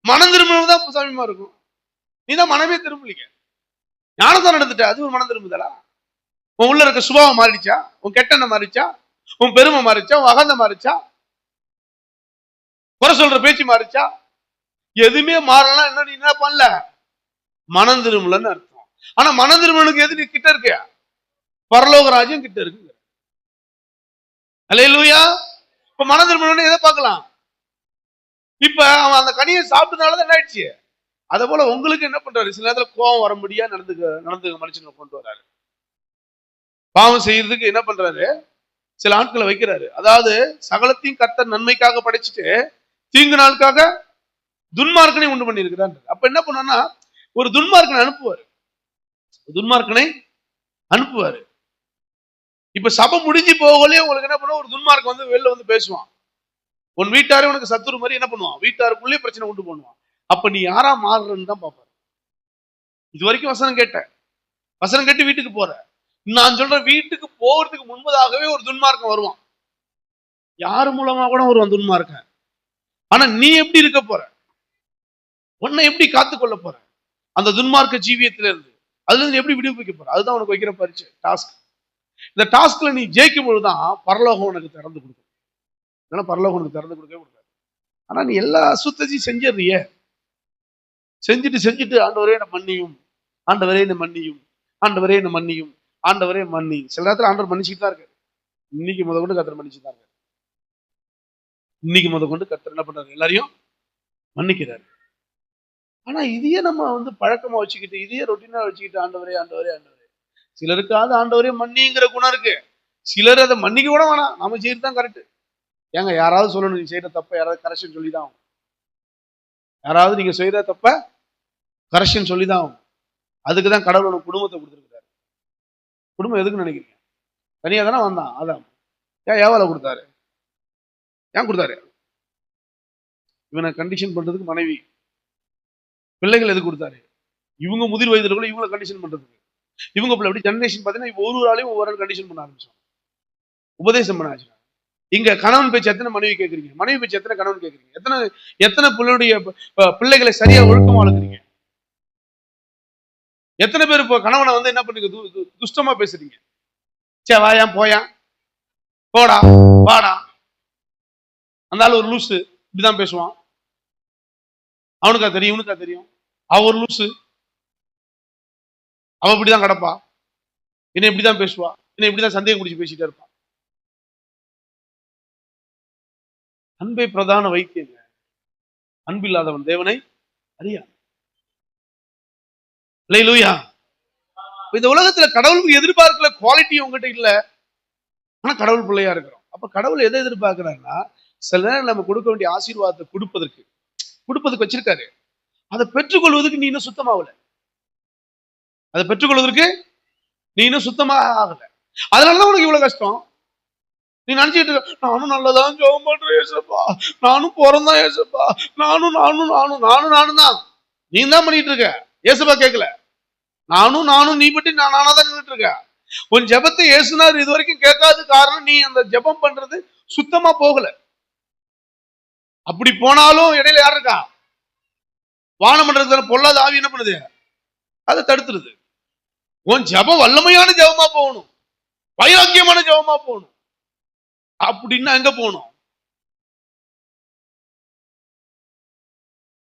மனம் திரும்புறது தான் சாமியமா இருக்கும். நீதான் மனமே திரும்பலீங்க, ஞானதான் நடந்துட்ட, அது ஒரு மனம் திரும்புதலா? உன் உள்ள இருக்க சுபாவம் மாறிடுச்சா? உன் கெட்டெண்ணம் மாறிச்சா? உன் பெருமை மாறிச்சா? உன் அகந்த மாறிச்சா? குறை சொல்ற பேச்சு மாறிச்சா? எதுவுமே மாறலாம். என்ன நீ என்ன பண்ணல? மனம் திரும்பலன்னு அர்த்தம். ஆனா மனம் திரும்பலுக்கு எது கிட்ட இருக்கு? பரலோக ராஜ்யம் கிட்ட இருக்கு. அல்லேலூயா. இப்ப மனம் திரும்பலன்னு எதை பார்க்கலாம்? இப்ப அவன் அந்த கனியை சாப்பிட்டதுனாலதான் என்ன ஆயிடுச்சு? அதே போல உங்களுக்கு என்ன பண்றாரு? சில நேரத்துல கோபம் வர முடியா நடந்து மனுஷனை கொண்டு வராரு. பாவம் செய்யறதுக்கு என்ன பண்றாரு? சில ஆட்களை வைக்கிறாரு. அதாவது சகலத்தையும் கர்த்தர் நன்மைக்காக படைச்சிட்டு தீங்கு நாளுக்காக துன்மார்க்கனை உண்டு பண்ணி இருக்கிறார். அப்ப என்ன பண்ணா ஒரு துன்மார்க்கனை அனுப்புவாரு. இப்ப சபை முடிஞ்சு போகலையே உங்களுக்கு என்ன பண்ணுவோம்? ஒரு துன்மார்க்கன் வந்து வெளில வந்து பேசுவான். உன் வீட்டாரே உனக்கு சத்துரு மாதிரி என்ன பண்ணுவான்? வீட்டாருக்குள்ளே பிரச்சனை உண்டு பண்ணுவான். அப்ப நீ யாரா மாறுறன்னு தான் பாப்பாரு. இது வரைக்கும் வசனம் கேட்டு வீட்டுக்கு போற. நான் சொல்றேன், வீட்டுக்கு போறதுக்கு முன்பதாகவே ஒரு துன்மார்க்கன் வருவான். யாரு மூலமா கூட வருவான் துன்மார்க்கன். ஆனா நீ எப்படி இருக்க போற? உன்னை எப்படி காத்துக்கொள்ள போற? அந்த துன்மார்க்க ஜீவியத்தில இருந்து அதுல இருந்து எப்படி விடுவிக்க போற? அதுதான் உனக்கு வைக்கிற பரீட்சை, டாஸ்க். இந்த டாஸ்க்ல நீ ஜெயிக்கும் பொழுதுதான் பரலோகம் உனக்கு திறந்து கொடுக்கும். ஏன்னா பரலோகம் உனக்கு திறந்து கொடுக்கவே கொடுக்காது. ஆனா நீ எல்லா அசுத்தத்தையும் செஞ்சிடுறிய. செஞ்சுட்டு ஆண்டவரே என்ன மன்னியும், ஆண்டவரே என்ன மன்னியும், ஆண்டவரே என்ன மன்னியும், ஆண்டவரே மன்னி. சில நேரத்தில் ஆண்டவர் மன்னிச்சுட்டு தான் இருக்காரு. இன்னைக்கு முதற்கொண்டு கர்த்தர் மன்னிச்சுட்டு தான் இருக்காரு. இன்னைக்கு முதற்கொண்டு கர்த்தர் என்ன பண்றாரு? எல்லாரையும் மன்னிக்கிறாரு. ஆனா இதையே நம்ம வந்து பழக்கமா வச்சுக்கிட்டு, இதையே ரொட்டீனா வச்சுக்கிட்டு ஆண்டவரே ஆண்டவரே ஆண்டவரே. சிலருக்காவது ஆண்டவரே மன்னிங்கிற குணம் இருக்கு. சிலர் அதை மன்னிக்க கூட வேணாம், நாம செய்யறது தான் கரெக்ட். ஏங்க யாராவது சொல்லணும், நீங்க செய்யற தப்ப யாராவது கரெக்ஷன் சொல்லிதான் ஆகும். யாராவது நீங்க செய்யற தப்ப கரெக்ஷன் சொல்லிதான் ஆகும். அதுக்குதான் கடவுள் உனக்கு குடும்பத்தை கொடுத்துருக்காரு. குடும்பம் எதுக்குன்னு நினைக்கிறீங்க? தனியா தானே வந்தான் அதான். ஏன் ஏவால கொடுத்தாரு? ஏன் கொடுத்தாரு? இவனை கண்டிஷன் பண்றதுக்கு மனைவி. பிள்ளைகள் எது கொடுத்தாரு? இவங்க முதிர் வயதுல கூட இவங்களை கண்டிஷன் பண்றதுக்கு. இவங்க பிள்ளை அப்படி ஜெனரேஷன் பார்த்தீங்கன்னா ஒவ்வொரு ஆளையும் ஒவ்வொரு கண்டிஷன் பண்ண ஆரம்பிச்சோம், உபதேசம் பண்ண ஆச்சு. இங்க கணவன் பேச்சு எத்தனை மனைவி கேட்குறீங்க? மனைவி பேச்சு எத்தனை கணவன் கேட்குறீங்க? எத்தனை பிள்ளையுடைய பிள்ளைகளை சரியா ஒழுக்கமா வளர்க்குறீங்க? எத்தனை பேர் இப்போ கணவனை வந்து என்ன பண்ணுங்க துஷ்டமா பேசுறீங்க? சே வாயா போயா போடா வாடா, அந்த ஆள் ஒரு லூசு, இப்படிதான் பேசுவான். அவனுக்கா தெரியும், இவனுக்கா தெரியும். அவ ஒரு லூசு, அவ இப்படிதான் கிடப்பா, என்ன இப்படிதான் பேசுவா, என்ன இப்படிதான் சந்தேகம் குடிச்சு பேசிட்டே இருப்பான். அன்பை பிரதான வைத்தியங்க. அன்பில்லாதவன் தேவனை அறியா. அல்லேலூயா. இந்த உலகத்துல கடவுளுக்கு எதிர்பார்க்கல குவாலிட்டி உங்ககிட்ட இல்ல, ஆனா கடவுள் பிள்ளையா இருக்கிறோம். அப்ப கடவுள் எதை எதிர்பார்க்கிறாருன்னா, சில நேரம் நம்ம கொடுக்க வேண்டிய ஆசீர்வாதத்தை கொடுப்பதற்கு வச்சிருக்காரு. அதை பெற்றுக்கொள்வதற்கு நீ இன்னும் சுத்தமாகல. அதை பெற்றுக்கொள்வதற்கு நீ இன்னும் சுத்தமாக ஆகல. அதனாலதான் உனக்கு இவ்வளவு கஷ்டம். நீ நினைச்சிட்டு இருக்க, நானும் நல்லதான் ஜெபம் பண்றேன் ஏசப்பா, நானும் பிறந்தான் ஏசப்பா, நானும் தான். நீ தான் பண்ணிட்டு இருக்க, ஏசப்பா கேட்கல. நானும் நீ பற்றி நானா தான் நின்றுட்டு இருக்க. உன் ஜெபத்தை ஏசுனார் இது வரைக்கும் கேட்காத காரணம் நீ அந்த ஜெபம் பண்றது சுத்தமா போகல. அப்படி போனாலும் இடையில யார் இருக்கா? வானமண்டலத்துல பொல்லாத ஆவி என்ன பண்ணுது? அதை தடுத்துருது. உன் ஜெபம் வல்லமையான ஜெபமா போகணும், வைராக்கியமான ஜெபமா போகணும். அப்படின்னா எங்க போகணும்?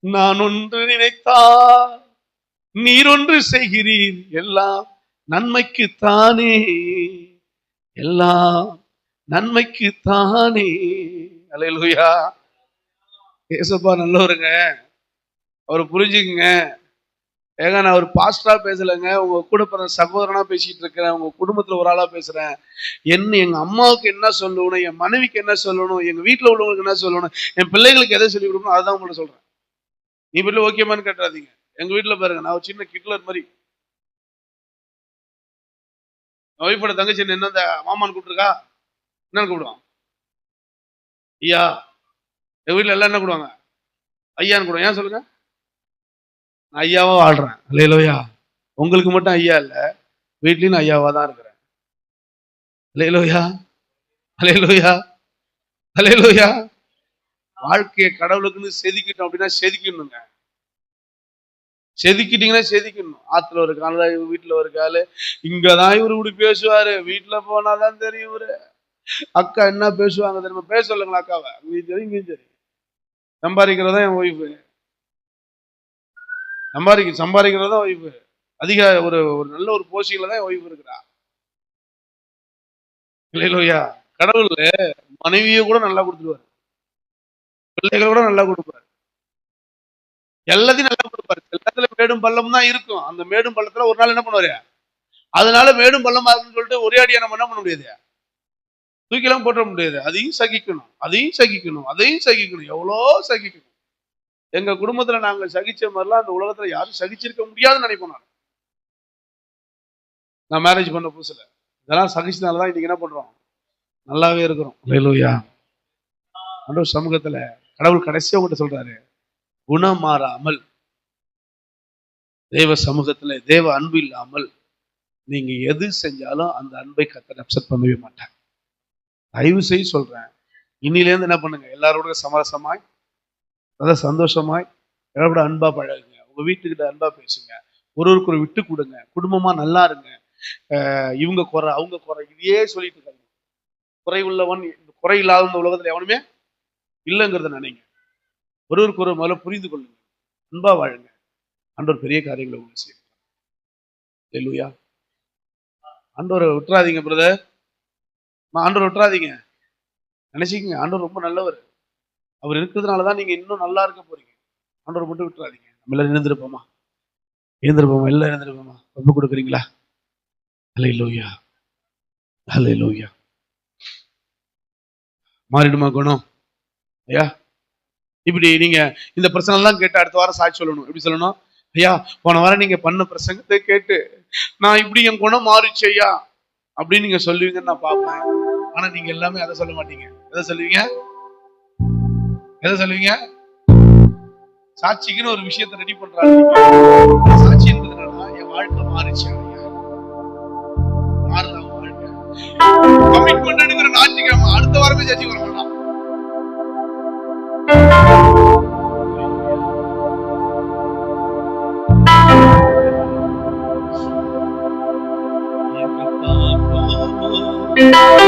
நான் ஒன்று நினைத்தால் நீர் ஒன்று செய்கிறீர், எல்லாம் நன்மைக்கு தானே, எல்லாம் நன்மைக்கு தானே. அல்லேலூயா. ஏசப்பா நல்லவருங்க. அவரை புரிஞ்சுக்குங்க. ஏங்க நான் ஒரு பாஸ்டரா பேசலைங்க, உங்க கூட பிறந்த சகோதரனா பேசிட்டு இருக்கிறேன், உங்க குடும்பத்துல ஒரு ஆளா பேசுறேன். எங்க அம்மாவுக்கு என்ன சொல்லணும், என் மனைவிக்கு என்ன சொல்லணும், எங்க வீட்டுல உள்ளவங்களுக்கு என்ன சொல்லணும், என் பிள்ளைகளுக்கு எதை சொல்லி கொடுக்கணும், அதுதான் உங்கள்ட்ட சொல்றேன். நீ வீட்டுல ஓகேமான்னு கேட்டாதீங்க. எங்க வீட்டுல பாருங்க, நான் ஒரு சின்ன கிட்லர் மாதிரி. ஒய்ஃபோட தங்கச்சி என்ன இந்த மாமான்னு கூப்பிட்டுருக்கா, என்னன்னு கூப்பிடுவான்? ஐயா. எங்க வீட்டுல எல்லாம் என்ன கூடுவாங்க? ஐயான்னு கூடுவாங்க. ஏன் சொல்லுங்க? நான் ஐயாவா வாழ்றேன். அல்லேலூயா. உங்களுக்கு மட்டும் ஐயா இல்ல, வீட்லயும் நான் ஐயாவா தான் இருக்கிறேன். அல்லேலூயா, அல்லேலூயா, அல்லேலூயா. வாழ்க்கையை கடவுளுக்குன்னு செதுக்கிட்டோம் அப்படின்னா செதுக்கணுங்க. செதுக்கிட்டீங்கன்னா செதுக்கணும். ஆத்துல ஒரு கால, வீட்டுல ஒரு காலு, இங்கதான் இவரு இப்படி பேசுவாரு, வீட்டுல போனாதான் தெரியும் இவரு. அக்கா என்ன பேசுவாங்க தெரியுமா? பேச சொல்லுங்களா அக்காவை? அங்கேயும் சரி இங்கேயும் சரி. சம்பாதிக்கிறதா என் ஒய்ஃபு, சம்பாதிக்கிறதா ஒய்ஃபு. அதிக ஒரு ஒரு நல்ல ஒரு போஸ்டிங்ல தான் ஒய்ஃப் இருக்கிறா. இல்லையா? கடவுள் மனைவியை கூட நல்லா கொடுத்துருவாரு, பிள்ளைகளை கூட நல்லா கொடுப்பாரு, எல்லாத்தையும் நல்லா கொடுப்பாரு. எல்லாத்துல மேடும் பள்ளம் தான் இருக்கும். அந்த மேடும் பள்ளத்துல ஒரு நாள் என்ன பண்ணுவாரு? அதனால மேடும் பள்ளமா இருக்குன்னு சொல்லிட்டு ஒரே அடியா நம்ம என்ன பண்ண முடியாது, தூக்கிலாம் போட்ட முடியாது. அதையும் சகிக்கணும், அதையும் சகிக்கணும், அதையும் சகிக்கணும், எவ்வளோ சகிக்கணும். எங்க குடும்பத்துல நாங்க சகிச்ச மாதிரிலாம் அந்த உலகத்துல யாரும் சகிச்சிருக்க முடியாதுன்னு நினைப்போம். நான் மேரேஜ் பண்ண புதுசுல இதெல்லாம் சகிச்சதுனாலதான் இன்னைக்கு என்ன பண்றோம், நல்லாவே இருக்கிறோம். அல்லேலூயா. ஆண்டவர் சமூகத்துல கடவுள் கடைசியா உங்கள்கிட்ட சொல்றாரு, குணம் மாறாமல் தேவ சமூகத்துல தேவ அன்பு இல்லாமல் நீங்க எது செஞ்சாலும் அந்த அன்பை கர்த்தர் அப்செட் பண்ணவே மாட்டாங்க. தயவு செய்து சொல்றேன், இன்னிலேருந்து என்ன பண்ணுங்க, எல்லாரோட சமரசமாய், அதாவது சந்தோஷமாய், எல்லாரோட அன்பா பழகுங்க. உங்க வீட்டுக்கிட்ட அன்பா பேசுங்க, ஒருவருக்கு ஒரு விட்டு கொடுங்க, குடும்பமா நல்லா இருங்க. இவங்க குறை அவங்க குறை இதையே சொல்லிட்டு இருக்காங்க. குறை உள்ளவன், குறை இல்லாத இந்த உலகத்துல எவனுமே இல்லைங்கிறத நினைங்க. ஒருவருக்கு ஒரு முதல்ல புரிந்து கொள்ளுங்க, அன்பா வாழுங்க. ஆண்டவர் பெரிய காரியங்களை உங்களுக்கு செய்யும். அல்லேலூயா. ஆண்டவரை விட்டுறாதீங்க பிரதர், ஆண்டவரை விட்டுறாதீங்க. நினைச்சிக்கங்க, ஆண்டவர் ரொம்ப நல்லவர். அவர் இருக்கிறதுனாலதான் நீங்க இன்னும் நல்லா இருக்க போறீங்க. ஆண்டவரை மட்டும் விட்டுறாதீங்க. நம்ம எல்லாம் எழுந்திருப்போமா, எல்லாம் எழுந்திருப்போமா? ரொம்ப கொடுக்குறீங்களா? அல்லேலூயா, அல்லேலூயா. மாறிடுமா குணம்? ஐயா, இப்படி நீங்க இந்த பிரச்சனை எல்லாம் கேட்டு அடுத்த வாரம் சாட்சி சொல்லணும். எப்படி சொல்லணும்? ஐயா, போன வாரம் நீங்க பண்ண பிரசங்கத்தை கேட்டு நான் இப்படி என் குணம் மாறிச்சு ஐயா அப்படின்னு நீங்க சொல்லுவீங்கன்னு நான் பார்ப்பேன். ஆனா நீங்க எல்லாமே அதை சொல்ல மாட்டீங்க. எதை சொல்லுவீங்க? எதை சொல்லுவீங்க? சாட்சிக்குன்னு ஒரு விஷயத்தை ரெடி பண்றாங்க. சாட்சி என்பது என்னன்னா, என் வாழ்க்கை மாறிச்சு ஐயா, மாறுதான் வாழ்க்கை. கமிட்மெண்ட் எடுக்கிற ஞாயிற்றுக்கிழமை அடுத்த வாரமே சர்ச்சைக்கு வர மாட்டான். எங்க பாப்பா